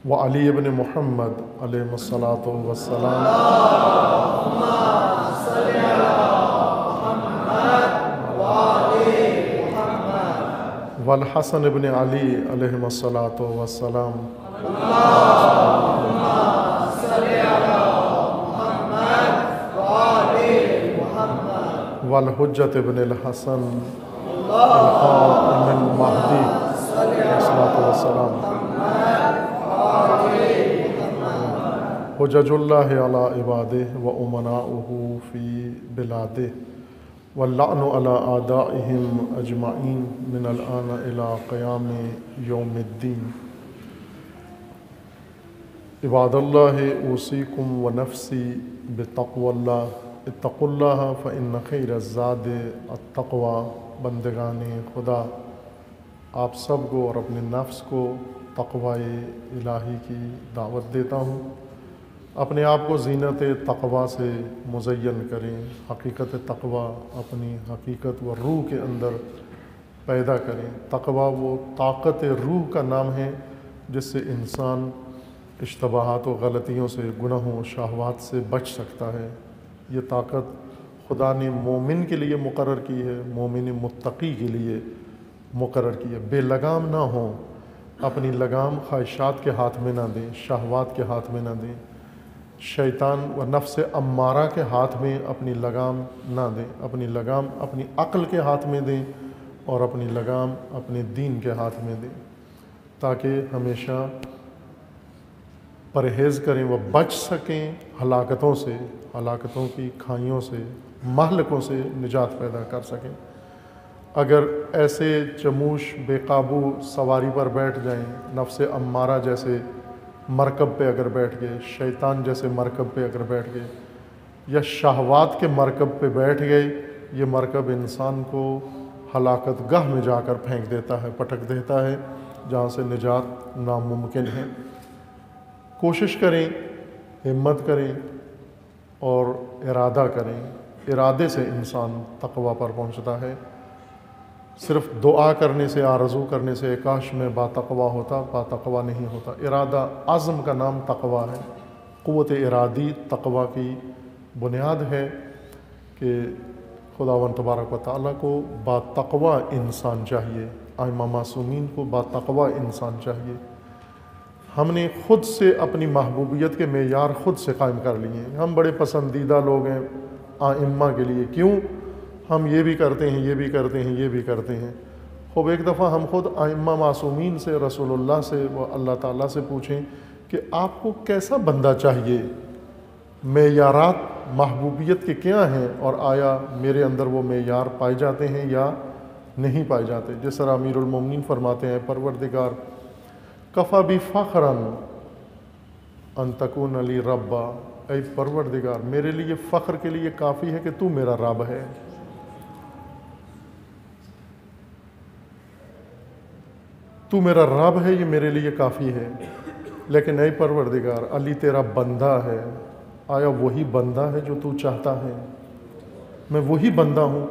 و علی ابن محمد علیہ الصلاۃ والسلام والحسن ابن علی علیہ الصلاۃ والسلام والحجت ابن الحسن القائم المہدی علیہ الصلاۃ والسلام حجج اللہ علی عبادہ و امناؤہ فی بلادہ واللعن علی اعدائہم اجمعین من الآن الی قیام یوم الدین عباد اللہ اوصیکم و نفسی بتقوی اللہ اتقوا اللہ فإن خیر الزاد التقوی بندگان خدا آپ سب کو اور اپنے نفس کو تقوی الہی کی دعوت دیتا ہوں اپنے آپ کو زینت تقوی سے مزین کریں حقیقت تقوی اپنی حقیقت و روح کے اندر پیدا کریں تقوی وہ طاقت روح کا نام ہے جس سے انسان اشتباہات و غلطیوں سے گناہوں و شہوات سے بچ سکتا ہے یہ طاقت خدا نے مومن کے لیے مقرر کی ہے مومن متقی کے لیے مقرر کی ہے بے لگام نہ ہوں اپنی لگام خواہشات کے ہاتھ میں نہ دیں شہوات کے ہاتھ میں نہ دیں شیطان و نفس امارہ کے ہاتھ میں اپنی لگام نہ دیں اپنی لگام اپنی عقل کے ہاتھ میں دیں اور اپنی لگام اپنے دین کے ہاتھ میں دیں تاکہ ہمیشہ پرہیز کریں وہ بچ سکیں ہلاکتوں سے ہلاکتوں کی کھائیوں سے مہلکوں سے نجات پیدا کر سکیں اگر ایسے چموش بے قابو سواری پر بیٹھ جائیں نفس امارہ جیسے مرکب پہ اگر بیٹھ گئے شیطان جیسے مرکب پہ اگر بیٹھ گئے یا شہوات کے مرکب پہ بیٹھ گئے یہ مرکب انسان کو ہلاکت گاہ میں جا کر پھینک دیتا ہے پٹک دیتا ہے جہاں سے نجات ناممکن ہے کوشش کریں ہمت کریں اور ارادہ کریں ارادے سے انسان تقوی پر پہنچتا ہے صرف دعا کرنے سے آرزو کرنے سے کاش میں با تقوی ہوتا با تقوی نہیں ہوتا ارادہ عزم کا نام تقوی ہے قوت ارادی تقوی کی بنیاد ہے کہ خداوند تبارک و تعالیٰ کو با تقوی انسان چاہیے ائمہ معصومین کو با تقوی انسان چاہیے ہم نے خود سے اپنی محبوبیت کے معیار خود سے قائم کر لیے ہیں ہم بڑے پسندیدہ لوگ ہیں ائمہ کے لیے کیوں ہم یہ بھی کرتے ہیں یہ بھی کرتے ہیں یہ بھی کرتے ہیں خوب ایک دفعہ ہم خود ائمہ معصومین سے رسول اللہ سے و اللہ تعالیٰ سے پوچھیں کہ آپ کو کیسا بندہ چاہیے معیارات محبوبیت کے کیا ہیں اور آیا میرے اندر وہ معیار پائے جاتے ہیں یا نہیں پائے جاتے جس طرح امیر المومنین فرماتے ہیں پروردگار کفا بھی فخراً ان تکون علی ربا اے پروردگار میرے لیے فخر کے لیے کافی ہے کہ تو میرا رب ہے تو میرا رب ہے یہ میرے لیے کافی ہے لیکن اے پروردگار علی تیرا بندہ ہے آیا وہی بندہ ہے جو تو چاہتا ہے میں وہی بندہ ہوں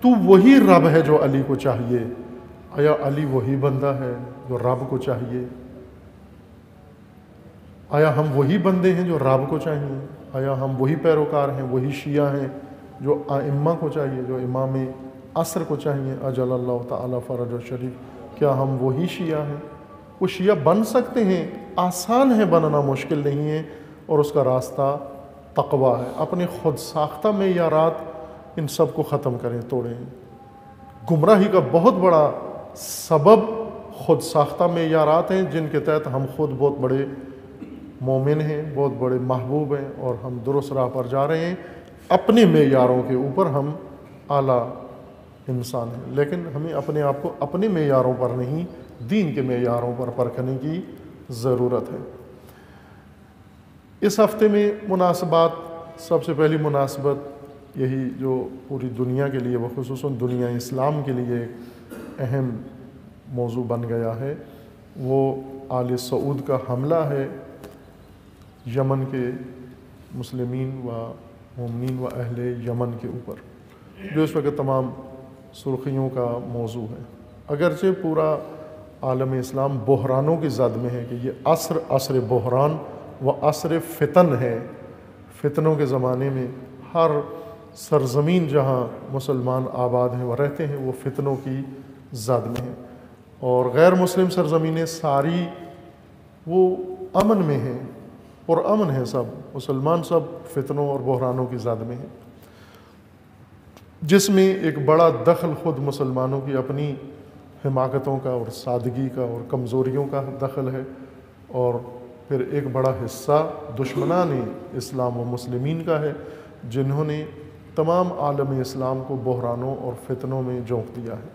تو وہی رب ہے جو علی کو چاہیے آیا علی وہی بندہ ہے جو رب کو چاہیے آیا ہم وہی بندے ہیں جو رب کو چاہیے آیا ہم وہی پیروکار ہیں وہی شیعہ ہیں جو ائمہ کو چاہیے جو امام عصر کو چاہیے اجل اللہ تعالی فرج و شریف کیا ہم وہی شیعہ ہیں وہ شیعہ بن سکتے ہیں، آسان ہے بننا، مشکل نہیں ہے، اور اس کا راستہ تقویٰ ہے۔ اپنے خود ساختہ معیارات ان سب کو ختم کریں، توڑیں۔ گمراہی کا بہت بڑا سبب خود ساختہ معیارات ہیں، جن کے تحت ہم خود بہت بڑے مومن ہیں، بہت بڑے محبوب ہیں، اور ہم درست راہ پر جا رہے ہیں، اپنے معیاروں کے اوپر ہم اعلیٰ انسان ہیں، لیکن ہمیں اپنے آپ کو اپنے معیاروں پر نہیں، دین کے معیاروں پر پرکھنے کی ضرورت ہے۔ اس ہفتے میں مناسبات، سب سے پہلی مناسبت یہی جو پوری دنیا کے لیے، وخصوصاً دنیا اسلام کے لیے ایک اہم موضوع بن گیا ہے، وہ آل سعود کا حملہ ہے یمن کے مسلمین و مومنین و اہل یمن کے اوپر، جو اس وقت تمام سرخیوں کا موضوع ہے۔ اگرچہ پورا عالم اسلام بحرانوں کی زد میں ہے کہ یہ عصر بحران و عصر فتن ہے۔ فتنوں کے زمانے میں ہر سرزمین جہاں مسلمان آباد ہیں و رہتے ہیں، وہ فتنوں کی زد میں ہیں، اور غیر مسلم سرزمینیں ساری وہ امن میں ہیں، اور امن ہے، سب مسلمان سب فتنوں اور بحرانوں کی زد میں ہیں، جس میں ایک بڑا دخل خود مسلمانوں کی اپنی حماقتوں کا اور سادگی کا اور کمزوریوں کا دخل ہے، اور پھر ایک بڑا حصہ دشمنان اسلام و مسلمین کا ہے، جنہوں نے تمام عالم اسلام کو بحرانوں اور فتنوں میں جھونک دیا ہے۔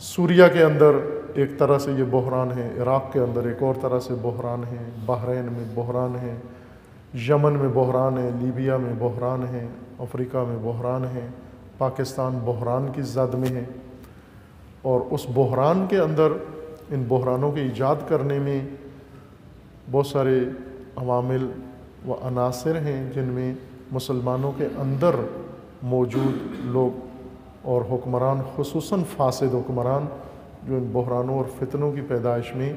سوریہ کے اندر ایک طرح سے یہ بحران ہے، عراق کے اندر ایک اور طرح سے بحران ہے، بحرین میں بحران ہے، یمن میں بحران ہے، لیبیا میں بحران ہے، افریقہ میں بحران ہے، پاکستان بحران کی زد میں ہے، اور اس بحران کے اندر ان بحرانوں کے ایجاد کرنے میں بہت سارے عوامل و عناصر ہیں، جن میں مسلمانوں کے اندر موجود لوگ اور حکمران، خصوصاً فاسد حکمران، جو ان بحرانوں اور فتنوں کی پیدائش میں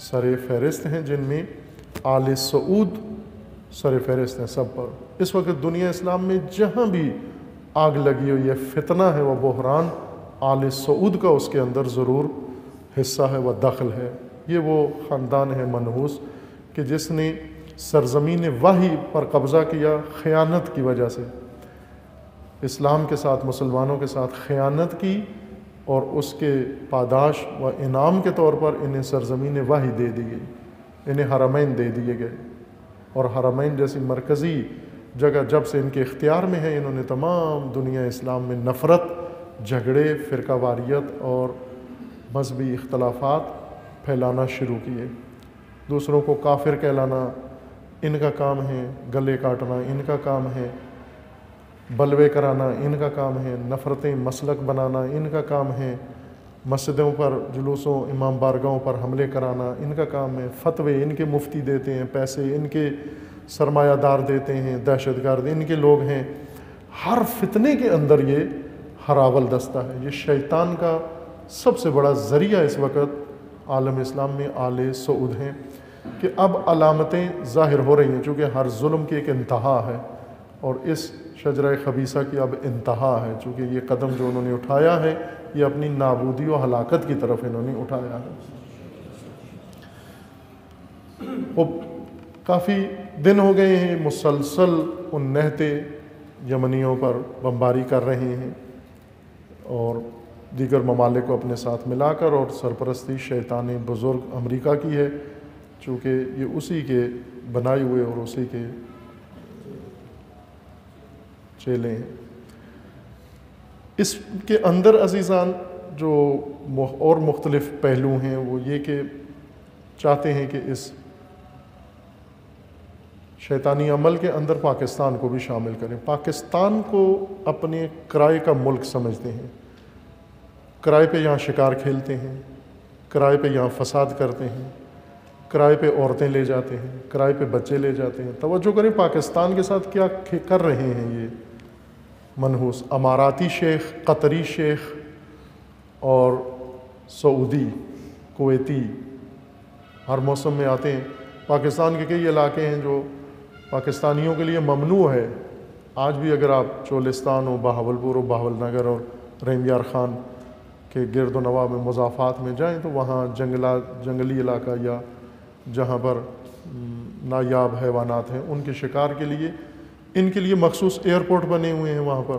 سر فہرست ہیں، جن میں آل سعود سر فہرست ہیں سب پر۔ اس وقت دنیا اسلام میں جہاں بھی آگ لگی ہوئی ہے، فتنہ ہے و بحران، آل سعود کا اس کے اندر ضرور حصہ ہے و دخل ہے۔ یہ وہ خاندان ہے منحوس کہ جس نے سرزمین وحی پر قبضہ کیا خیانت کی وجہ سے، اسلام کے ساتھ، مسلمانوں کے ساتھ خیانت کی، اور اس کے پاداش و انعام کے طور پر انہیں سرزمین وحی دے دی گئی، انہیں حرمین دے دیے گئے، اور حرمین جیسی مرکزی جگہ جب سے ان کے اختیار میں ہے، انہوں نے تمام دنیا اسلام میں نفرت، جھگڑے، فرقہ واریت اور مذہبی اختلافات پھیلانا شروع کیے۔ دوسروں کو کافر کہلانا ان کا کام ہے، گلے کاٹنا ان کا کام ہے، بلوے کرانا ان کا کام ہے، نفرتیں مسلک بنانا ان کا کام ہے، مسجدوں پر، جلوسوں، امام بارگاہوں پر حملے کرانا ان کا کام ہے، فتوے ان کے مفتی دیتے ہیں، پیسے ان کے سرمایہ دار دیتے ہیں، دہشت گرد ان کے لوگ ہیں۔ ہر فتنے کے اندر یہ ہراول دستہ ہے۔ یہ شیطان کا سب سے بڑا ذریعہ اس وقت عالم اسلام میں آل سعود ہیں، کہ اب علامتیں ظاہر ہو رہی ہیں، چونکہ ہر ظلم کی ایک انتہا ہے، اور اس شجرہ خبیثہ کی اب انتہا ہے، چونکہ یہ قدم جو انہوں نے اٹھایا ہے، یہ اپنی نابودی و ہلاکت کی طرف انہوں نے اٹھایا ہے۔ وہ کافی دن ہو گئے ہیں مسلسل ان نہتے یمنیوں پر بمباری کر رہے ہیں، اور دیگر ممالک کو اپنے ساتھ ملا کر، اور سرپرستی شیطان بزرگ امریکہ کی ہے، چونکہ یہ اسی کے بنائے ہوئے اور اسی کے چیلے ہیں۔ اس کے اندر عزیزان جو اور مختلف پہلو ہیں، وہ یہ کہ چاہتے ہیں کہ اس شیطانی عمل کے اندر پاکستان کو بھی شامل کریں۔ پاکستان کو اپنے کرائے کا ملک سمجھتے ہیں، کرائے پہ یہاں شکار کھیلتے ہیں، کرائے پہ یہاں فساد کرتے ہیں، کرائے پہ عورتیں لے جاتے ہیں، کرائے پہ بچے لے جاتے ہیں۔ توجہ کریں پاکستان کے ساتھ کیا کر رہے ہیں یہ منحوس اماراتی شیخ، قطری شیخ اور سعودی، کویتی، ہر موسم میں آتے ہیں۔ پاکستان کے کئی علاقے ہیں جو پاکستانیوں کے لیے ممنوع ہے۔ آج بھی اگر آپ چولستان ہو، بہاولپور ہو، بہاول نگر اور رحیم یار خان کہ گرد و نواح میں مضافات میں جائیں تو وہاں جنگلی علاقہ یا جہاں پر نایاب حیوانات ہیں ان کے شکار کے لیے ان کے لیے مخصوص ایئرپورٹ بنے ہوئے ہیں وہاں پر.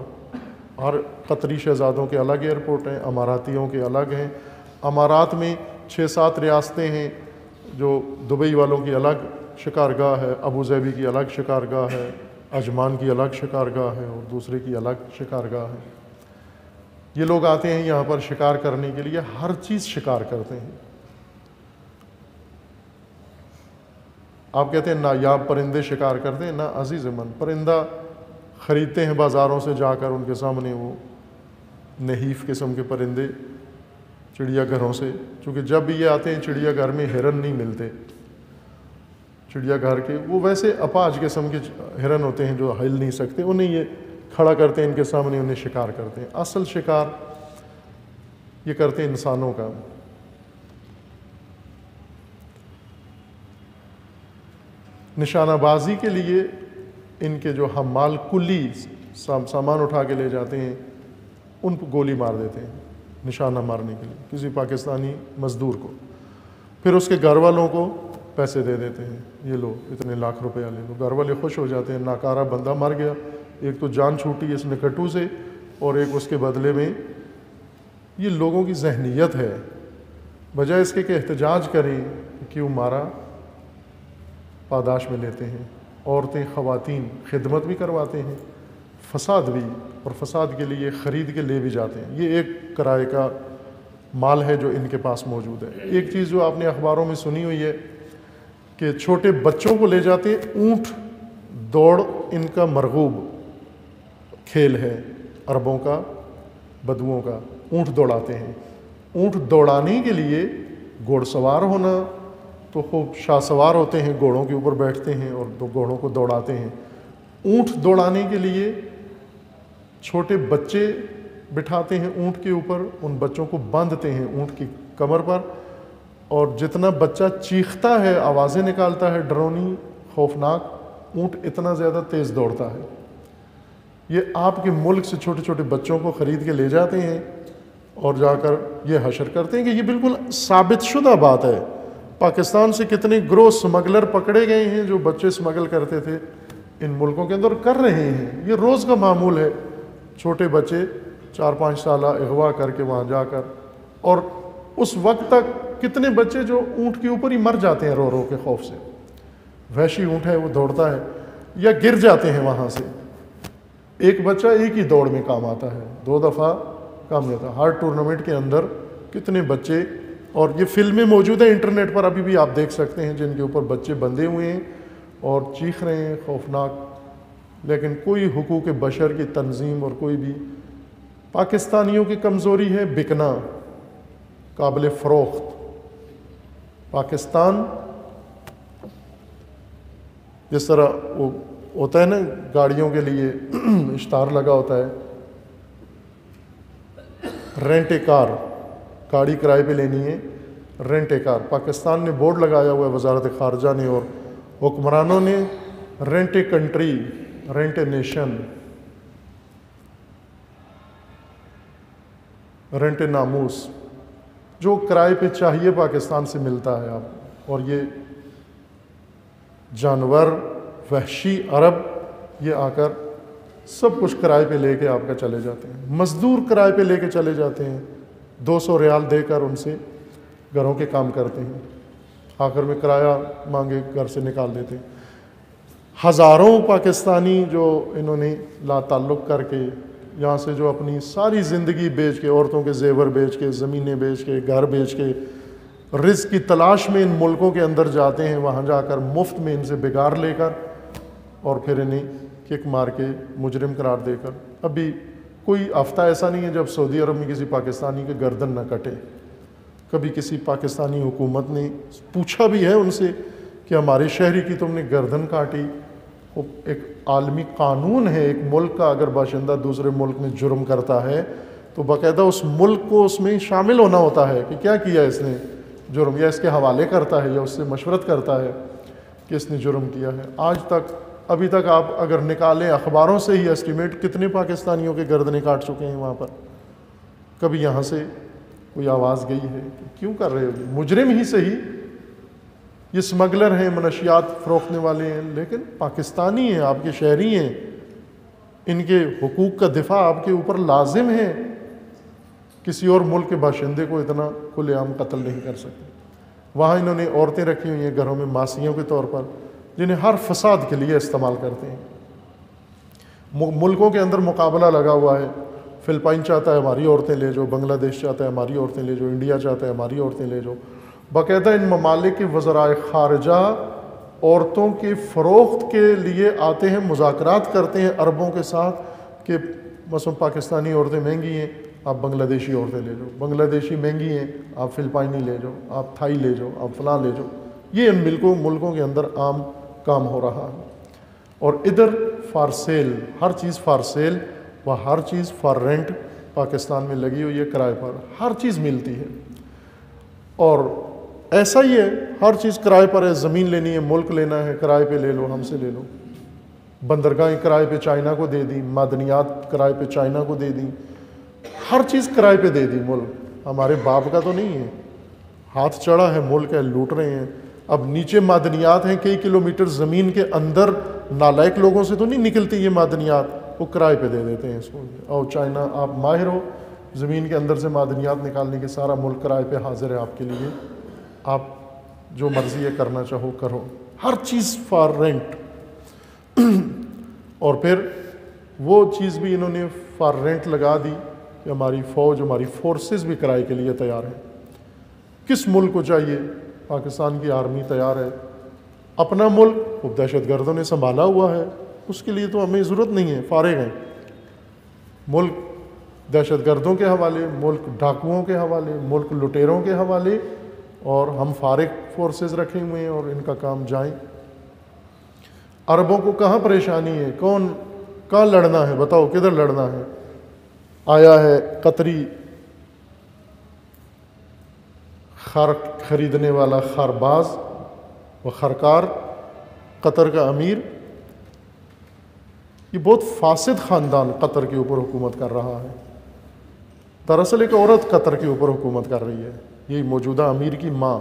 ہر قطری شہزادوں کے الگ ایئرپورٹ ہیں, اماراتیوں کے الگ ہیں. امارات میں 6-7 ریاستیں ہیں جو دبئی والوں کی الگ شکارگاہ ہے, ابوظہبی کی الگ شکارگاہ ہے, عجمان کی الگ شکارگاہ ہے اور دوسرے کی الگ شکارگاہ ہے. یہ لوگ آتے ہیں یہاں پر شکار کرنے کے لیے, ہر چیز شکار کرتے ہیں. آپ کہتے ہیں نایاب پرندے شکار کرتے ہیں, نہ عزیز من, پرندہ خریدتے ہیں بازاروں سے جا کر, ان کے سامنے وہ نحیف قسم کے پرندے چڑیا گھروں سے, چونکہ جب بھی یہ آتے ہیں چڑیا گھر میں ہرن نہیں ملتے. چڑیا گھر کے وہ ویسے اپاج قسم کے ہرن ہوتے ہیں جو ہل نہیں سکتے, انہیں یہ کھڑا کرتے ہیں ان کے سامنے, انہیں شکار کرتے ہیں. اصل شکار یہ کرتے ہیں انسانوں کا. نشانہ بازی کے لیے ان کے جو حمال کلی سامان اٹھا کے لے جاتے ہیں ان کو گولی مار دیتے ہیں نشانہ مارنے کے لیے کسی پاکستانی مزدور کو. پھر اس کے گھر والوں کو پیسے دے دیتے ہیں, یہ لو اتنے لاکھ روپیہ لے لو. گھر والے خوش ہو جاتے ہیں, ناکارہ بندہ مر گیا, ایک تو جان چھوٹی اس نکٹو سے اور ایک اس کے بدلے میں. یہ لوگوں کی ذہنیت ہے. بجائے اس کے کہ احتجاج کریں کہ کیوں مارا, پاداش میں لیتے ہیں. عورتیں خواتین خدمت بھی کرواتے ہیں, فساد بھی, اور فساد کے لیے خرید کے لے بھی جاتے ہیں. یہ ایک کرائے کا مال ہے جو ان کے پاس موجود ہے. ایک چیز جو آپ نے اخباروں میں سنی ہوئی ہے کہ چھوٹے بچوں کو لے جاتے ہیں, اونٹ دوڑ ان کا مرغوب کھیل ہے, عربوں کا, بدوؤں کا. اونٹ دوڑاتے ہیں. اونٹ دوڑانے کے لیے گھوڑ سوار ہونا تو خوب شاہ سوار ہوتے ہیں, گھوڑوں کے اوپر بیٹھتے ہیں اور دو گھوڑوں کو دوڑاتے ہیں. اونٹ دوڑانے کے لیے چھوٹے بچے بٹھاتے ہیں اونٹ کے اوپر, ان بچوں کو باندھتے ہیں اونٹ کی کمر پر, اور جتنا بچہ چیختا ہے, آوازیں نکالتا ہے ڈرونی خوفناک, اونٹ اتنا زیادہ تیز دوڑتا ہے. یہ آپ کے ملک سے چھوٹے چھوٹے بچوں کو خرید کے لے جاتے ہیں اور جا کر یہ حشر کرتے ہیں کہ یہ بالکل ثابت شدہ بات ہے. پاکستان سے کتنے گروہ سمگلر پکڑے گئے ہیں جو بچے سمگل کرتے تھے ان ملکوں کے اندر, کر رہے ہیں. یہ روز کا معمول ہے. چھوٹے بچے 4-5 سالہ اغوا کر کے وہاں جا کر, اور اس وقت تک کتنے بچے جو اونٹ کے اوپر ہی مر جاتے ہیں رو رو کے خوف سے. وحشی اونٹ ہے, وہ دوڑتا ہے, یا گر جاتے ہیں وہاں سے. ایک بچہ ایک ہی دوڑ میں کام آتا ہے, 2 دفعہ کام نہیں آتا. ہر ٹورنامنٹ کے اندر کتنے بچے, اور یہ فلمیں موجود ہیں انٹرنیٹ پر ابھی بھی آپ دیکھ سکتے ہیں جن کے اوپر بچے بندھے ہوئے ہیں اور چیخ رہے ہیں خوفناک. لیکن کوئی حقوق بشر کی تنظیم اور کوئی بھی, پاکستانیوں کی کمزوری ہے بکنا, قابل فروخت. پاکستان جس طرح وہ ہوتا ہے نا گاڑیوں کے لیے اشتہار لگا ہوتا ہے, رینٹ اے کار, گاڑی کرائے پہ لینی ہے, رینٹ اے کار. پاکستان نے بورڈ لگایا ہوا ہے, وزارت خارجہ نے اور حکمرانوں نے, rent a country, rent a nation, rent a ناموس. جو کرائے پہ چاہیے پاکستان سے ملتا ہے آپ. اور یہ جانور وحشی عرب یہ آ کر سب کچھ کرائے پہ لے کے آپ کا چلے جاتے ہیں. مزدور کرائے پہ لے کے چلے جاتے ہیں, 200 ریال دے کر ان سے گھروں کے کام کرتے ہیں. آخر میں کرایہ مانگے گھر سے نکال دیتے ہیں. ہزاروں پاکستانی جو انہوں نے لا تعلق کر کے یہاں سے جو اپنی ساری زندگی بیچ کے, عورتوں کے زیور بیچ کے, زمینیں بیچ کے, گھر بیچ کے, رزق کی تلاش میں ان ملکوں کے اندر جاتے ہیں, وہاں جا کر مفت میں ان سے بگار لے کر اور پھر انہیں کک مار کے مجرم قرار دے کر. ابھی کوئی ہفتہ ایسا نہیں ہے جب سعودی عرب میں کسی پاکستانی کے گردن نہ کٹے. کبھی کسی پاکستانی حکومت نے پوچھا بھی ہے ان سے کہ ہمارے شہری کی تم نے گردن کاٹی. ایک عالمی قانون ہے, ایک ملک کا اگر باشندہ دوسرے ملک میں جرم کرتا ہے تو باقاعدہ اس ملک کو اس میں شامل ہونا ہوتا ہے کہ کیا کیا اس نے جرم, یا اس کے حوالے کرتا ہے یا اس سے مشورت کرتا ہے کہ اس نے جرم کیا ہے. آج تک ابھی تک آپ اگر نکالیں اخباروں سے ہی ایسٹیمیٹ کتنے پاکستانیوں کے گردنیں کاٹ چکے ہیں وہاں پر. کبھی یہاں سے کوئی آواز گئی ہے کہ کیوں کر رہے ہو؟ مجرم ہی صحیح، یہ اسمگلر ہیں، منشیات فروختنے والے ہیں، لیکن پاکستانی ہیں، آپ کے شہری ہیں، ان کے حقوق کا دفاع آپ کے اوپر لازم ہے۔ کسی اور ملک کے باشندے کو اتنا کھلے عام قتل نہیں کر سکتے۔ وہاں انہوں نے عورتیں رکھی ہوئی ہیں گھروں میں ماسیوں کے طور پر، جنہیں ہر فساد کے لیے استعمال کرتے ہیں۔ ملکوں کے اندر مقابلہ لگا ہوا ہے، فلپائن چاہتا ہے ہماری عورتیں لے جاؤ، بنگلہ دیش چاہتا ہے ہماری عورتیں لے جاؤ، انڈیا چاہتا ہے ہماری عورتیں لے جاؤ۔ باقاعدہ ان ممالک کے وزرائے خارجہ عورتوں کے فروخت کے لیے آتے ہیں، مذاکرات کرتے ہیں عربوں کے ساتھ کہ مثلا پاکستانی عورتیں مہنگی ہیں، آپ بنگلہ دیشی عورتیں لے جاؤ، بنگلہ دیشی مہنگی ہیں، آپ فلپائنی لے جاؤ، آپ تھائی لے جاؤ، آپ فلاں لے جاؤ۔ یہ ان ملکوں کے اندر عام کام ہو رہا ہے۔ اور ادھر فار سیل، ہر چیز فار سیل و ہر چیز فار رینٹ پاکستان میں لگی ہوئی ہے، کرائے پر ہر چیز ملتی ہے۔ اور ایسا ہی ہے، ہر چیز کرائے پر ہے، زمین لینی ہے، ملک لینا ہے، کرائے پہ لے لو، ہم سے لے لو۔ بندرگاہیں کرائے پہ چائنا کو دے دیں، معدنیات کرائے پہ چائنا کو دے دیں، ہر چیز کرائے پہ دے دی۔ ملک ہمارے باپ کا تو نہیں ہے، ہاتھ چڑھا ہے، ملک ہے، لوٹ رہے ہیں۔ اب نیچے معدنیات ہیں، کئی کلومیٹر زمین کے اندر، نالائق لوگوں سے تو نہیں نکلتی یہ معدنیات، وہ کرائے پہ دے دیتے ہیں اس کو۔ اور چائنا آپ ماہر ہو زمین کے اندر سے معدنیات نکالنے کے، سارا ملک کرائے پہ حاضر ہے آپ کے لیے، آپ جو مرضی ہے کرنا چاہو کرو، ہر چیز فار رینٹ۔ اور پھر وہ چیز بھی انہوں نے فار رینٹ لگا دی کہ ہماری فوج، ہماری فورسز بھی کرائے کے لیے تیار ہیں۔ کس ملک کو چاہیے؟ پاکستان کی آرمی تیار ہے۔ اپنا ملک وہ دہشت گردوں نے سنبھالا ہوا ہے، اس کے لیے تو ہمیں ضرورت نہیں ہے، فارغ ہیں۔ ملک دہشت گردوں کے حوالے، ملک ڈاکوؤں کے حوالے، ملک لٹیروں کے حوالے، اور ہم فارغ فورسز رکھے ہوئے ہیں اور ان کا کام جائیں۔ عربوں کو کہاں پریشانی ہے؟ کہاں لڑنا ہے؟ بتاؤ کدھر لڑنا ہے؟ آیا ہے قطری خر خریدنے والا خرباز و خرکار، قطر کا امیر، یہ بہت فاسد خاندان قطر کے اوپر حکومت کر رہا ہے۔ دراصل ایک عورت قطر کے اوپر حکومت کر رہی ہے، یہی موجودہ امیر کی ماں۔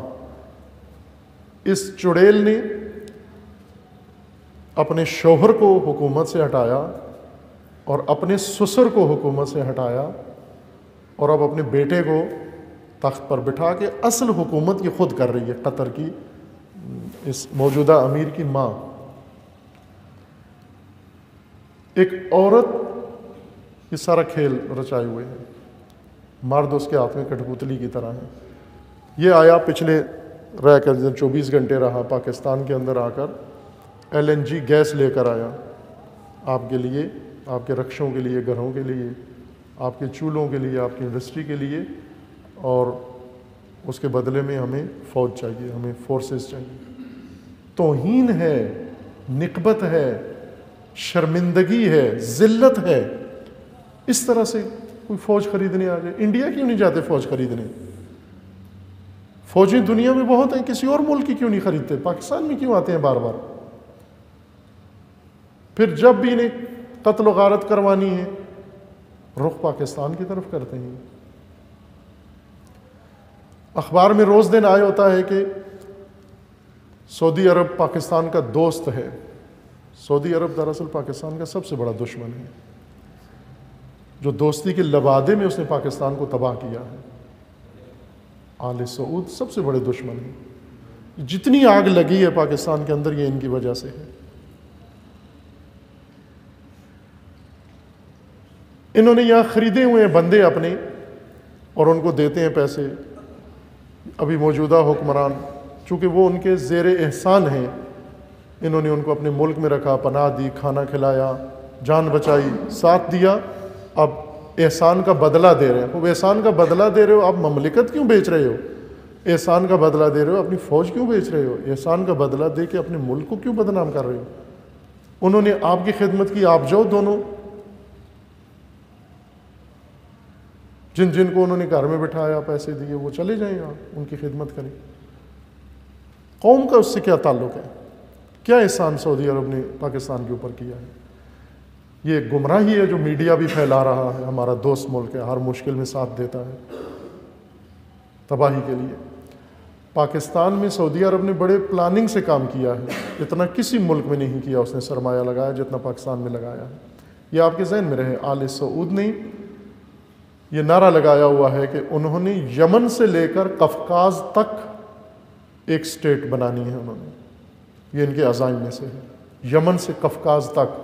اس چڑیل نے اپنے شوہر کو حکومت سے ہٹایا اور اپنے سسر کو حکومت سے ہٹایا، اور اب اپنے بیٹے کو تخت پر بٹھا کے اصل حکومت یہ خود کر رہی ہے، قطر کی اس موجودہ امیر کی ماں۔ ایک عورت یہ سارا کھیل رچائے ہوئے ہیں، مرد اس کے ہاتھ میں کٹھ پتلی کی طرح ہے۔ یہ آیا پچھلے رہ کر 24 گھنٹے رہا پاکستان کے اندر، آ کر LNG گیس لے کر آیا آپ کے لیے، آپ کے رکشوں کے لیے، گھروں کے لیے، آپ کے چولہوں کے لیے، آپ کی انڈسٹری کے لیے، اور اس کے بدلے میں ہمیں فوج چاہیے، ہمیں فورسز چاہیے۔ توہین ہے، نکبت ہے، شرمندگی ہے، ذلت ہے۔ اس طرح سے کوئی فوج خریدنے آ جائے۔ انڈیا کیوں نہیں جاتے فوج خریدنے؟ فوجیں دنیا میں بہت ہیں، کسی اور ملک کی کیوں نہیں خریدتے؟ پاکستان میں کیوں آتے ہیں بار بار؟ پھر جب بھی انہیں قتل و غارت کروانی ہے، رخ پاکستان کی طرف کرتے ہیں۔ اخبار میں روز دن آیا ہوتا ہے کہ سعودی عرب پاکستان کا دوست ہے۔ سعودی عرب دراصل پاکستان کا سب سے بڑا دشمن ہے، جو دوستی کے لبادے میں اس نے پاکستان کو تباہ کیا ہے۔ آل سعود سب سے بڑے دشمن ہیں۔ جتنی آگ لگی ہے پاکستان کے اندر، یہ ان کی وجہ سے ہے۔ انہوں نے یہاں خریدے ہوئے ہیں بندے اپنے، اور ان کو دیتے ہیں پیسے۔ ابھی موجودہ حکمران، چونکہ وہ ان کے زیر احسان ہیں، انہوں نے ان کو اپنے ملک میں رکھا، پناہ دی، کھانا کھلایا، جان بچائی، ساتھ دیا۔ اب احسان کا بدلہ دے رہے ہیں۔ وہ احسان کا بدلہ دے رہے ہو، آپ مملکت کیوں بیچ رہے ہو؟ احسان کا بدلہ دے رہے ہو، اپنی فوج کیوں بیچ رہے ہو؟ احسان کا بدلہ دے کے اپنے ملک کو کیوں بدنام کر رہے ہو؟ انہوں نے آپ کی خدمت کی، آپ جاؤ دونوں، جن کو انہوں نے گھر میں بٹھایا، پیسے دیے، وہ چلے جائیں، آپ ان کی خدمت کریں۔ قوم کا اس سے کیا تعلق ہے؟ کیا احسان سعودی عرب نے پاکستان کے اوپر کیا ہے؟ یہ گمراہی ہے جو میڈیا بھی پھیلا رہا ہے، ہمارا دوست ملک ہے، ہر مشکل میں ساتھ دیتا ہے۔ تباہی کے لیے۔ پاکستان میں سعودی عرب نے بڑے پلاننگ سے کام کیا ہے، اتنا کسی ملک میں نہیں کیا اس نے سرمایہ لگایا جتنا پاکستان میں لگایا ہے۔ یہ آپ کے ذہن میں رہے، آل سعود نے یہ نعرہ لگایا ہوا ہے کہ انہوں نے یمن سے لے کر قفقاز تک ایک سٹیٹ بنانی ہے، انہوں نے، یہ ان کے عزائم میں سے ہے، یمن سے قفقاز تک۔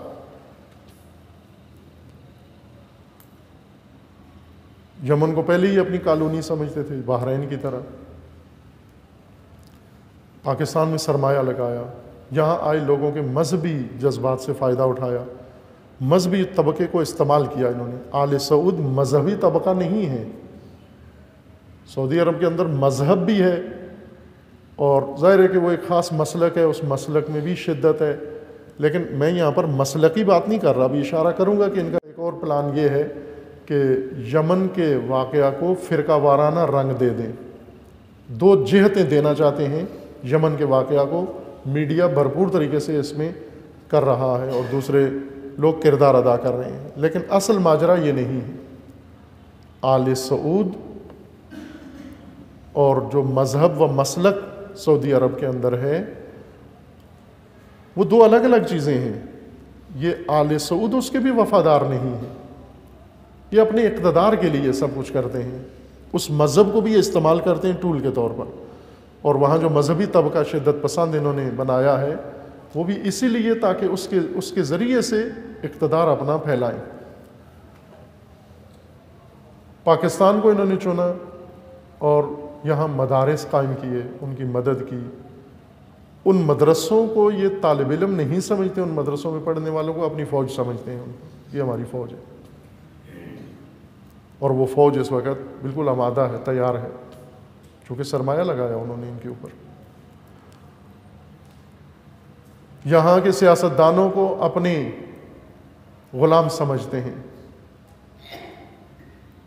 یمن کو پہلے ہی اپنی کالونی سمجھتے تھے، بحرین کی طرح۔ پاکستان میں سرمایہ لگایا، یہاں آئے لوگوں کے مذہبی جذبات سے فائدہ اٹھایا، مذہبی طبقے کو استعمال کیا انہوں نے۔ آل سعود مذہبی طبقہ نہیں ہے، سعودی عرب کے اندر مذہب بھی ہے، اور ظاہر ہے کہ وہ ایک خاص مسلک ہے، اس مسلک میں بھی شدت ہے، لیکن میں یہاں پر مسلکی بات نہیں کر رہا، ابھی اشارہ کروں گا کہ ان کا ایک اور پلان یہ ہے کہ یمن کے واقعہ کو فرقہ وارانہ رنگ دے دیں، دو جہتیں دینا چاہتے ہیں یمن کے واقعہ کو، میڈیا بھرپور طریقے سے اس میں کر رہا ہے اور دوسرے لوگ کردار ادا کر رہے ہیں، لیکن اصل ماجرا یہ نہیں ہے۔ آل سعود اور جو مذہب و مسلک سعودی عرب کے اندر ہے وہ دو الگ الگ چیزیں ہیں۔ یہ آل سعود اس کے بھی وفادار نہیں ہیں، یہ اپنے اقتدار کے لیے سب کچھ کرتے ہیں، اس مذہب کو بھی استعمال کرتے ہیں ٹول کے طور پر، اور وہاں جو مذہبی طبقہ شدت پسند انہوں نے بنایا ہے وہ بھی اسی لیے تاکہ اس کے ذریعے سے اقتدار اپنا پھیلائیں۔ پاکستان کو انہوں نے چنا اور یہاں مدارس قائم کیے، ان کی مدد کی۔ ان مدرسوں کو یہ طالب علم نہیں سمجھتے، ان مدرسوں میں پڑھنے والوں کو اپنی فوج سمجھتے ہیں، یہ ہماری فوج ہے، اور وہ فوج اس وقت بالکل آمادہ ہے، تیار ہے، چونکہ سرمایہ لگایا انہوں نے ان کے اوپر۔ یہاں کے سیاستدانوں کو اپنے غلام سمجھتے ہیں،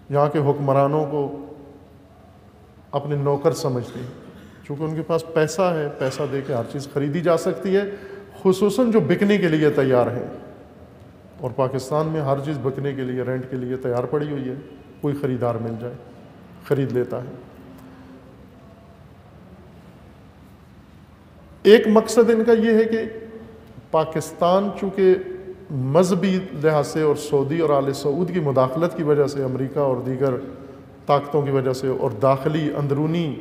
یہاں کے حکمرانوں کو اپنے نوکر سمجھتے ہیں، چونکہ ان کے پاس پیسہ ہے، پیسہ دے کے ہر چیز خریدی جا سکتی ہے، خصوصاً جو بکنے کے لیے تیار ہے، اور پاکستان میں ہر چیز بکنے کے لیے، رینٹ کے لیے تیار پڑی ہوئی ہے، کوئی خریدار مل جائے خرید لیتا ہے۔ ایک مقصد ان کا یہ ہے کہ پاکستان چونکہ مذہبی لحاظ سے اور سعودی اور آل سعود کی مداخلت کی وجہ سے، امریکہ اور دیگر طاقتوں کی وجہ سے، اور داخلی اندرونی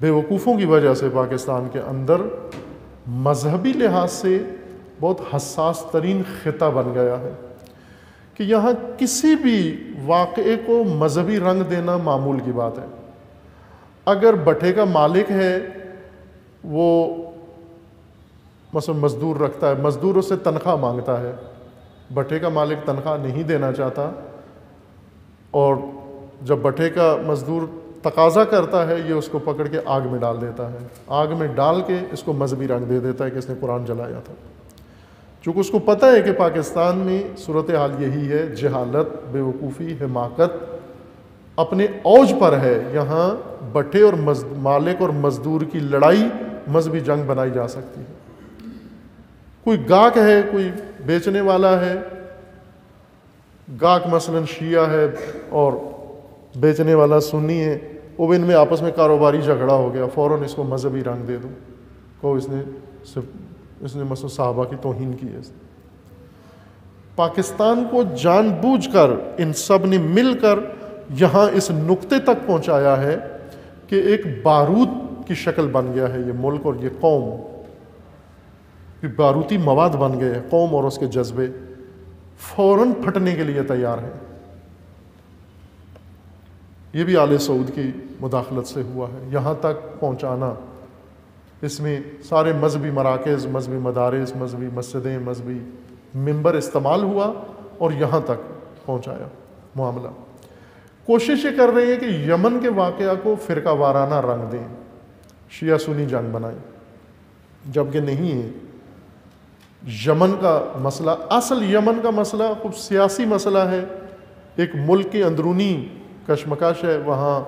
بے وقوفوں کی وجہ سے پاکستان کے اندر مذہبی لحاظ سے بہت حساس ترین خطہ بن گیا ہے کہ یہاں کسی بھی واقعے کو مذہبی رنگ دینا معمول کی بات ہے۔ اگر بٹھے کا مالک ہے، وہ مثلا مزدور رکھتا ہے، مزدور اس سے تنخواہ مانگتا ہے، بٹھے کا مالک تنخواہ نہیں دینا چاہتا، اور جب بٹھے کا مزدور تقاضا کرتا ہے یہ اس کو پکڑ کے آگ میں ڈال دیتا ہے، آگ میں ڈال کے اس کو مذہبی رنگ دے دیتا ہے کہ اس نے قرآن جلایا تھا، چونکہ اس کو پتہ ہے کہ پاکستان میں صورتحال یہی ہے، جہالت، بے وقوفی، حماقت اپنے اوج پر ہے، یہاں بٹھے اور مالک اور مزدور کی لڑائی مذہبی جنگ بنائی جا سکتی ہے۔ کوئی گاہک ہے، کوئی بیچنے والا ہے، گاہک مثلا شیعہ ہے اور بیچنے والا سنی ہے، وہ ان میں آپس میں کاروباری جھگڑا ہو گیا، فوراً اس کو مذہبی رنگ دے دو، کو اس نے مثلا صحابہ کی توہین کی ہے۔ پاکستان کو جان بوجھ کر ان سب نے مل کر یہاں اس نقطے تک پہنچایا ہے کہ ایک بارود کی شکل بن گیا ہے یہ ملک اور یہ قوم، باروتی مواد بن گئے ہیں، قوم اور اس کے جذبے فوراً پھٹنے کے لیے تیار ہیں۔ یہ بھی آل سعود کی مداخلت سے ہوا ہے، یہاں تک پہنچانا، اس میں سارے مذہبی مراکز، مذہبی مدارس، مذہبی مسجدیں، مذہبی ممبر استعمال ہوا اور یہاں تک پہنچایا معاملہ۔ کوشش یہ کر رہے ہیں کہ یمن کے واقعہ کو فرقہ وارانہ رنگ دیں، شیعہ سنی جنگ بنائیں، جبکہ نہیں ہے۔ یمن کا مسئلہ، اصل یمن کا مسئلہ خوب سیاسی مسئلہ ہے، ایک ملک کی اندرونی کشمکش ہے، وہاں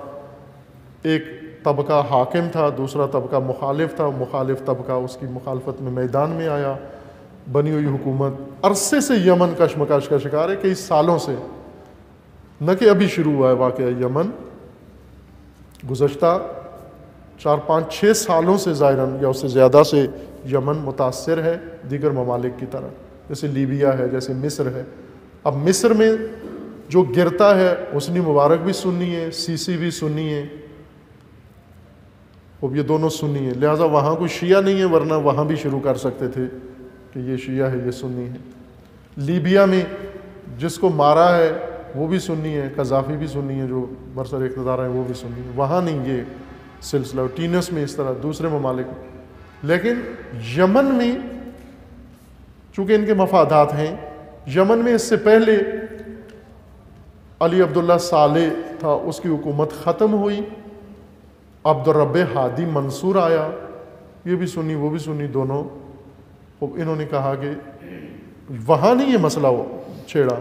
ایک طبقہ حاکم تھا، دوسرا طبقہ مخالف تھا، مخالف طبقہ اس کی مخالفت میں میدان میں آیا، بنی ہوئی حکومت عرصے سے یمن کشمکش کا شکار ہے، کئی سالوں سے، نہ کہ ابھی شروع ہوا ہے واقعہ یمن، گزشتہ 4-5-6 سالوں سے ظاہراً یا اس سے زیادہ سے یمن متاثر ہے دیگر ممالک کی طرح، جیسے لیبیا ہے، جیسے مصر ہے۔ اب مصر میں جو گرتا ہے حسنی مبارک بھی سنی ہے، سیسی بھی سنی ہے، اب یہ دونوں سنی ہیں، لہٰذا وہاں کوئی شیعہ نہیں ہے، ورنہ وہاں بھی شروع کر سکتے تھے کہ یہ شیعہ ہے، یہ سنی ہے۔ لیبیا میں جس کو مارا ہے وہ بھی سنی ہے، قذافی بھی سنی ہے، جو برسر اقتدار ہیں وہ بھی سنی ہے، وہاں نہیں یہ سلسلہ، ٹینس میں اس طرح، دوسرے ممالک میں۔ لیکن یمن میں چونکہ ان کے مفادات ہیں، یمن میں اس سے پہلے علی عبداللہ صالح تھا، اس کی حکومت ختم ہوئی، عبدالرب ہادی منصور آیا، یہ بھی سنی وہ بھی سنی دونوں۔ اب انہوں نے کہا کہ وہاں نہیں یہ مسئلہ چھیڑا،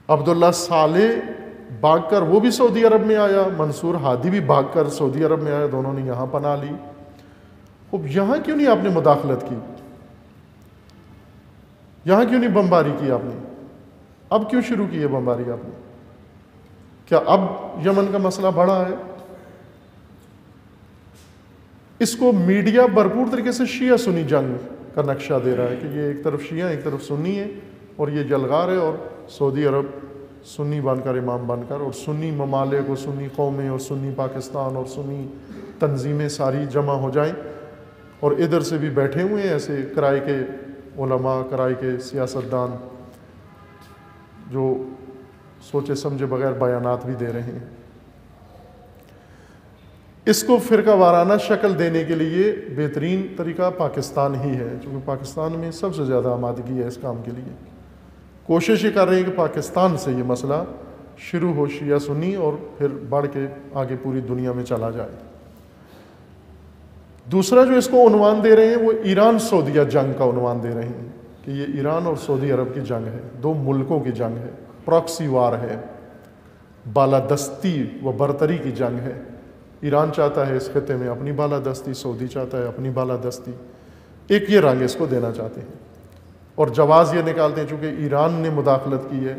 عبداللہ صالح بھاگ کر وہ بھی سعودی عرب میں آیا، منصور ہادی بھی بھاگ کر سعودی عرب میں آیا، دونوں نے یہاں پناہ لی۔ اب یہاں کیوں نہیں آپ نے مداخلت کی؟ یہاں کیوں نہیں بمباری کی آپ نے؟ اب کیوں شروع کی ہے بمباری آپ نے؟ کیا اب یمن کا مسئلہ بڑا ہے؟ اس کو میڈیا بھرپور طریقے سے شیعہ سنی جنگ کا نقشہ دے رہا ہے کہ یہ ایک طرف شیعہ ایک طرف سنی ہے، اور یہ جلغار ہے، اور سعودی عرب سنی بن کر، امام بن کر، اور سنی ممالک اور سنی قومیں اور سنی پاکستان اور سنی تنظیمیں ساری جمع ہو جائیں، اور ادھر سے بھی بیٹھے ہوئے ہیں ایسے کرائے کے علماء، کرائے کے سیاستدان جو سوچے سمجھے بغیر بیانات بھی دے رہے ہیں۔ اس کو فرقہ وارانہ شکل دینے کے لیے بہترین طریقہ پاکستان ہی ہے، چونکہ پاکستان میں سب سے زیادہ آمادگی ہے اس کام کے لیے۔ کوشش یہ کر رہے ہیں کہ پاکستان سے یہ مسئلہ شروع ہو، شیعہ سنی، اور پھر بڑھ کے آگے پوری دنیا میں چلا جائے۔ دوسرا جو اس کو عنوان دے رہے ہیں وہ ایران سعودیہ جنگ کا عنوان دے رہے ہیں کہ یہ ایران اور سعودی عرب کی جنگ ہے، دو ملکوں کی جنگ ہے، پراکسی وار ہے، بالادستی و برتری کی جنگ ہے۔ ایران چاہتا ہے اس خطے میں اپنی بالادستی، سعودی چاہتا ہے اپنی بالادستی، ایک یہ رنگ اس کو دینا چاہتے ہیں، اور جواز یہ نکالتے ہیں چونکہ ایران نے مداخلت کی ہے،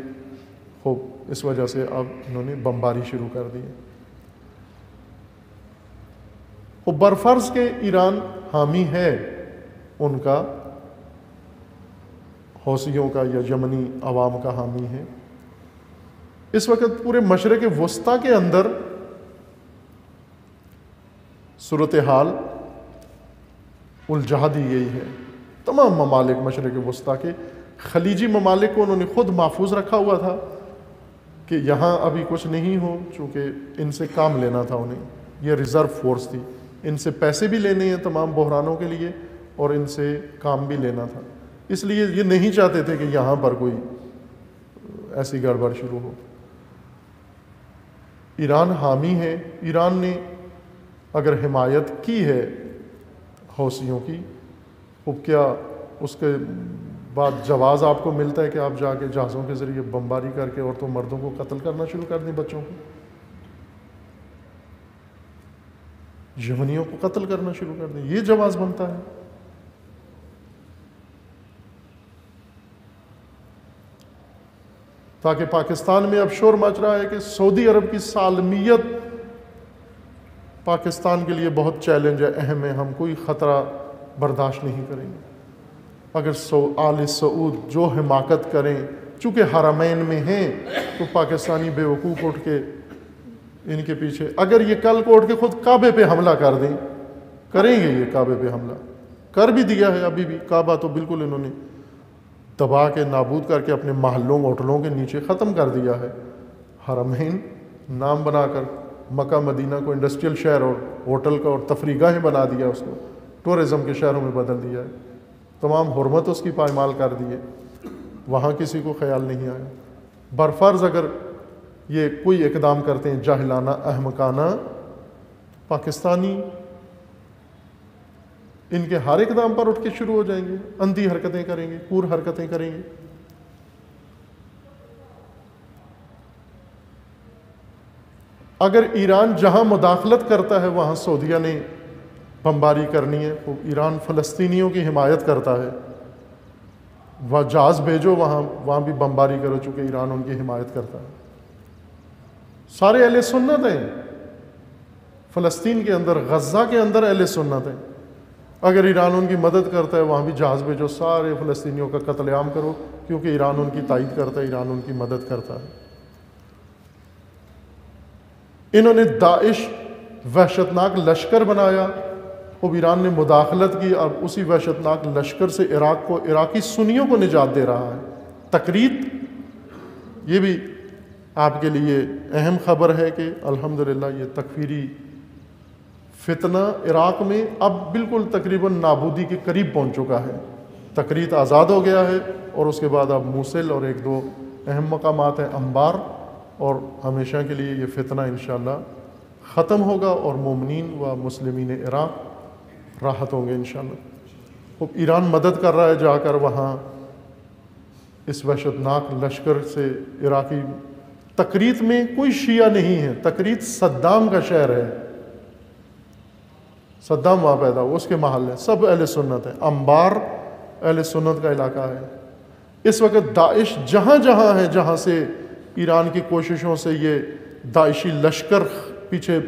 خوب اس وجہ سے اب انہوں نے بمباری شروع کر دی ہے۔ وہ برفرض کے ایران حامی ہے ان کا، حوثیوں کا یا یمنی عوام کا حامی ہے۔ اس وقت پورے مشرق وسطیٰ کے اندر صورتحال الجھا دی گئی ہے۔ تمام ممالک مشرق وسطیٰ کے، خلیجی ممالک کو انہوں نے خود محفوظ رکھا ہوا تھا کہ یہاں ابھی کچھ نہیں ہو، چونکہ ان سے کام لینا تھا انہیں، یہ ریزرو فورس تھی، ان سے پیسے بھی لینے ہیں تمام بحرانوں کے لیے، اور ان سے کام بھی لینا تھا، اس لیے یہ نہیں چاہتے تھے کہ یہاں پر کوئی ایسی گڑبڑ شروع ہو۔ ایران حامی ہے، ایران نے اگر حمایت کی ہے حوثیوں کی، اب کیا اس کے بعد جواز آپ کو ملتا ہے کہ آپ جا کے جہازوں کے ذریعے بمباری کر کے عورتوں مردوں کو قتل کرنا شروع کر دیں، بچوں کو، یمنیوں کو قتل کرنا شروع کر دیں؟ یہ جواز بنتا ہے؟ تاکہ پاکستان میں اب شور مچ رہا ہے کہ سعودی عرب کی سالمیت پاکستان کے لیے بہت چیلنج ہے، اہم ہے، ہم کوئی خطرہ برداشت نہیں کریں گے۔ اگر آل سعود جو حماقت کریں، چونکہ حرمین میں ہیں، تو پاکستانی بے وقوف اٹھ کے ان کے پیچھے، اگر یہ کل کو اٹھ کے خود کعبے پہ حملہ کر دیں، کریں گے یہ کعبے پہ حملہ، کر بھی دیا ہے ابھی بھی، کعبہ تو بالکل انہوں نے دبا کے نابود کر کے اپنے محلوں ہوٹلوں کے نیچے ختم کر دیا ہے۔ حرمین نام بنا کر مکہ مدینہ کو انڈسٹریل شہر اور ہوٹل کا اور تفریح گاہیں بنا دیا، اس کو ٹورزم کے شہروں میں بدل دیا ہے، تمام حرمت اس کی پائمال کر دی ہے، وہاں کسی کو خیال نہیں آیا۔ برفرض اگر یہ کوئی اقدام کرتے ہیں جاہلانہ احمقانہ، پاکستانی ان کے ہر اقدام پر اٹھ کے شروع ہو جائیں گے، اندھی حرکتیں کریں گے، کور حرکتیں کریں گے۔ اگر ایران جہاں مداخلت کرتا ہے وہاں سعودیہ نے بمباری کرنی ہے، تو ایران فلسطینیوں کی حمایت کرتا ہے، وہ جہاز بھیجو وہاں بھی بمباری کرو، چونکہ ایران ان کی حمایت کرتا ہے۔ سارے اہل سنت ہیں، فلسطین کے اندر، غزہ کے اندر اہل سنت ہیں. اگر ایران ان کی مدد کرتا ہے وہاں بھی جہاز بھیجو، سارے فلسطینیوں کا قتل عام کرو، کیونکہ ایران ان کی تائید کرتا ہے، ایران ان کی مدد کرتا ہے. انہوں نے داعش وحشت ناک لشکر بنایا، اب ایران نے مداخلت کی، اب اسی وحشت ناک لشکر سے عراقی سنیوں کو نجات دے رہا ہے. تکریت، یہ بھی آپ کے لیے اہم خبر ہے کہ الحمدللہ یہ تکفیری فتنہ عراق میں اب بالکل تقریباً نابودی کے قریب پہنچ چکا ہے. تکریت آزاد ہو گیا ہے، اور اس کے بعد اب موصل اور ایک دو اہم مقامات ہیں انبار، اور ہمیشہ کے لیے یہ فتنہ انشاءاللہ ختم ہوگا اور مومنین و مسلمین عراق راحت ہوں گے انشاءاللہ. اب ایران مدد کر رہا ہے جا کر وہاں اس وحشت ناک لشکر سے. عراقی تکریت میں کوئی شیعہ نہیں ہے، تکریت صدام کا شہر ہے، صدام وہاں پیدا ہوا، اس کے محل ہے، سب اہل سنت ہیں. انبار اہل سنت کا علاقہ ہے. اس وقت داعش جہاں جہاں ہے، جہاں سے ایران کی کوششوں سے یہ داعشی لشکر پیچھے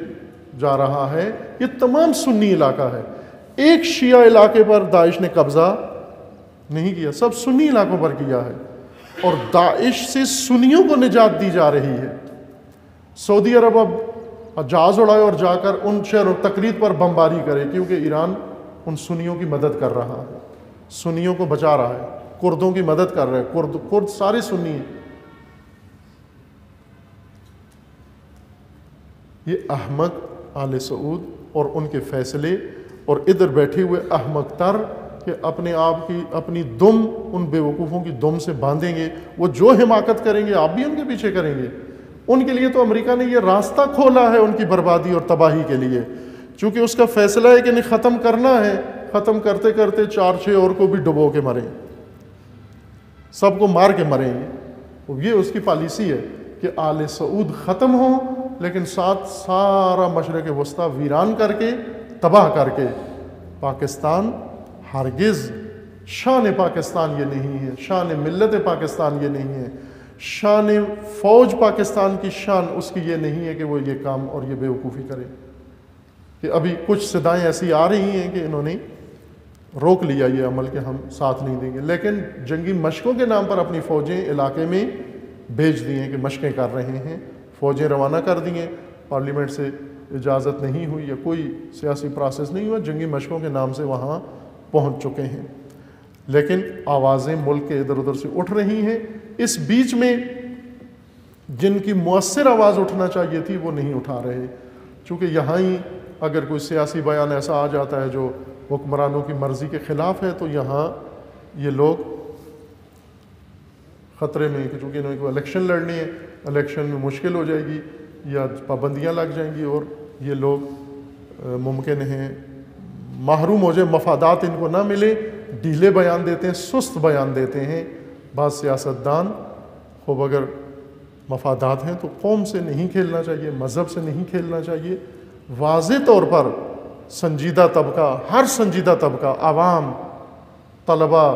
جا رہا ہے، یہ تمام سنی علاقہ ہے. ایک شیعہ علاقے پر داعش نے قبضہ نہیں کیا، سب سنی علاقوں پر کیا ہے، اور داعش سے سنیوں کو نجات دی جا رہی ہے. سعودی عرب اب جہاز اڑائے اور جا کر ان شہروں تکریت پر بمباری کرے، کیونکہ ایران ان سنیوں کی مدد کر رہا ہے، سنیوں کو بچا رہا ہے، کردوں کی مدد کر رہا ہے. کرد سارے سنی ہیں. یہ احمق آل سعود اور ان کے فیصلے، اور ادھر بیٹھے ہوئے احمق تر کہ اپنے آپ کی اپنی دم ان بے وقوفوں کی دم سے باندھیں گے. وہ جو حماقت کریں گے آپ بھی ان کے پیچھے کریں گے. ان کے لیے تو امریکہ نے یہ راستہ کھولا ہے ان کی بربادی اور تباہی کے لیے، چونکہ اس کا فیصلہ ہے کہ انہیں ختم کرنا ہے. ختم کرتے کرتے 4-6 اور کو بھی ڈبو کے مریں، سب کو مار کے مریں گے. یہ اس کی پالیسی ہے کہ آل سعود ختم ہوں، لیکن ساتھ سارا مشرق وسطیٰ ویران کر کے، تباہ کر کے. پاکستان ہرگز شان پاکستان یہ نہیں ہے، شان ملت پاکستان یہ نہیں ہے، شان فوج پاکستان کی شان اس کی یہ نہیں ہے کہ وہ یہ کام اور یہ بیوقوفی کرے. کہ ابھی کچھ صدائیں ایسی آ رہی ہیں کہ انہوں نے روک لیا یہ عمل کہ ہم ساتھ نہیں دیں گے، لیکن جنگی مشقوں کے نام پر اپنی فوجیں علاقے میں بھیج دی ہیں کہ مشقیں کر رہے ہیں. فوجیں روانہ کر دی ہیں، پارلیمنٹ سے اجازت نہیں ہوئی یا کوئی سیاسی پروسیس نہیں ہوا، جنگی مشقوں کے نام سے وہاں پہنچ چکے ہیں. لیکن آوازیں ملک کے ادھر ادھر سے اٹھ رہی ہیں. اس بیچ میں جن کی مؤثر آواز اٹھنا چاہیے تھی وہ نہیں اٹھا رہے، چونکہ یہاں ہی اگر کوئی سیاسی بیان ایسا آ جاتا ہے جو حکمرانوں کی مرضی کے خلاف ہے تو یہاں یہ لوگ خطرے میں، چونکہ انہوں نے الیکشن لڑنی ہے، الیکشن میں مشکل ہو جائے گی یا پابندیاں لگ جائیں گی، اور یہ لوگ ممکن ہیں محروم ہو جائے، مفادات ان کو نہ ملے، ڈھیلے بیان دیتے ہیں، سست بیان دیتے ہیں. بعض سیاستدان خوب اگر مفادات ہیں تو قوم سے نہیں کھیلنا چاہیے، مذہب سے نہیں کھیلنا چاہیے. واضح طور پر سنجیدہ طبقہ، ہر سنجیدہ طبقہ، عوام، طلباء،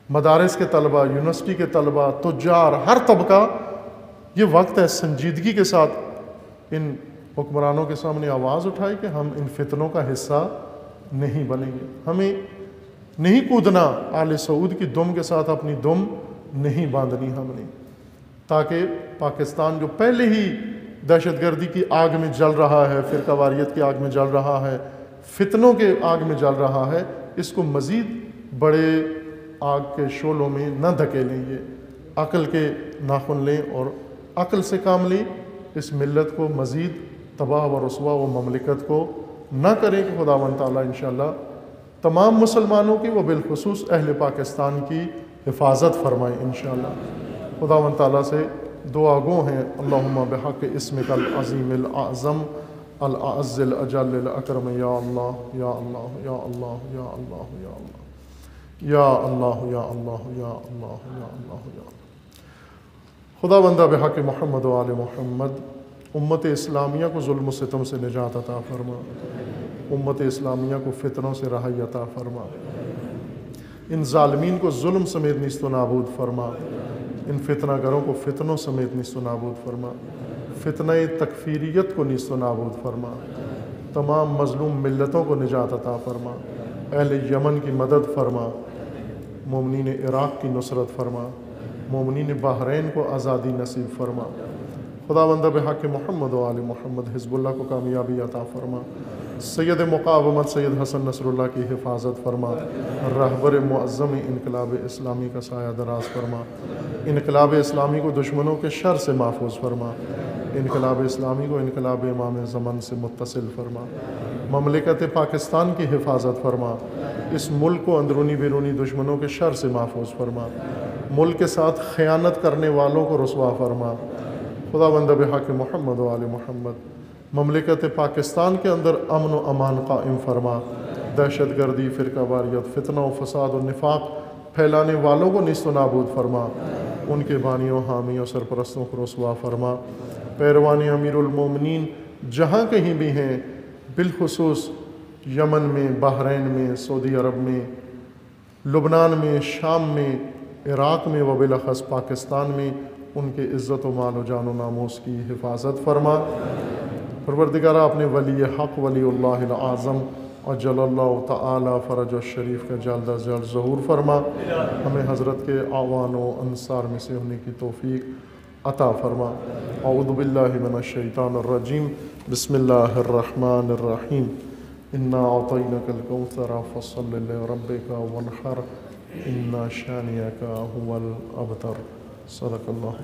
مدارس کے طلباء، یونیورسٹی کے طلباء، تجار، ہر طبقہ یہ وقت ہے سنجیدگی کے ساتھ ان حکمرانوں کے سامنے آواز اٹھائے کہ ہم ان فتنوں کا حصہ نہیں بنیں گے. ہمیں نہیں کودنا، آل سعود کی دم کے ساتھ اپنی دم نہیں باندھنی ہم نے، تاکہ پاکستان جو پہلے ہی دہشت گردی کی آگ میں جل رہا ہے، فرقہ واریت کی آگ میں جل رہا ہے، فتنوں کے آگ میں جل رہا ہے، اس کو مزید بڑے آگ کے شعلوں میں نہ دھکیلیں. یہ عقل کے ناخن لیں اور عقل سے کام لیں. اس ملت کو مزید تباہ و رسوا و مملکت کو نہ کریں کہ خداوند تعالیٰ انشاءاللہ تمام مسلمانوں کی و بالخصوص اہل پاکستان کی حفاظت فرمائیں انشاءاللہ. خداوند تعالیٰ سے دعا گو ہیں، اللہم بحق اسمک العظیم الاعظم الاعز الاجل الاکرم، یا اللہ یا اللہ یا اللہ یا اللہ یا اللہ یا اللہ یا اللہ یا اللہ یا اللہ یا اللہ. خداوندہ بحق محمد و آل محمد امت اسلامیہ کو ظلم و ستم سے نجات عطا فرما، امت اسلامیہ کو فتنوں سے رہائی عطا فرما، ان ظالمین کو ظلم سمیت نیست و نابود فرما، ان فتنہ گروں کو فتنوں سمیت نیست و نابود فرما. فتنہ تکفیریت کو نیست و نابود فرما، تمام مظلوم ملتوں کو نجات عطا فرما، اہل یمن کی مدد فرما، مومنین عراق کی نصرت فرما، مومنین بحرین کو آزادی نصیب فرما۔ خداوند بحق محمد و آل محمد حزب اللہ کو کامیابی عطا فرما، سید مقاومت سید حسن نصر اللہ کی حفاظت فرما، رہبر معظم انقلاب اسلامی کا سایہ دراز فرما، انقلاب اسلامی کو دشمنوں کے شر سے محفوظ فرما، انقلاب اسلامی کو انقلاب امام زمن سے متصل فرما، مملکت پاکستان کی حفاظت فرما، اس ملک کو اندرونی بیرونی دشمنوں کے شر سے محفوظ فرما، ملک کے ساتھ خیانت کرنے والوں کو رسوا فرما۔ خداوند بحق محمد و آل محمد مملکت پاکستان کے اندر امن و امان قائم فرما، دہشت گردی، فرقہ واریت، فتنہ و فساد و نفاق پھیلانے والوں کو نیست و نابود فرما، ان کے بانیوں، حامیوں، سرپرستوں کو رسوا فرما۔ پیروان امیر المومنین جہاں کہیں بھی ہیں، بالخصوص یمن میں، بحرین میں، سعودی عرب میں، لبنان میں، شام میں، عراق میں و بالاخص پاکستان میں، ان کے عزت و مال و جان و ناموس کی حفاظت فرما۔ پروردگارہ اپنے ولی حق ولی اللہ العظم اجل اللہ تعالی فرج الشریف کا جلد از جلد ظہور فرما، ہمیں حضرت کے اعوان و انصار میں سے ہونے کی توفیق عطا فرما۔ اعوذ باللہ من الشیطان الرجیم، بسم اللہ الرحمن الرحیم، انا اعطیناک الکوثر فصل لربک وانحر ان شانئک هو الابتر۔ صدق اللہ۔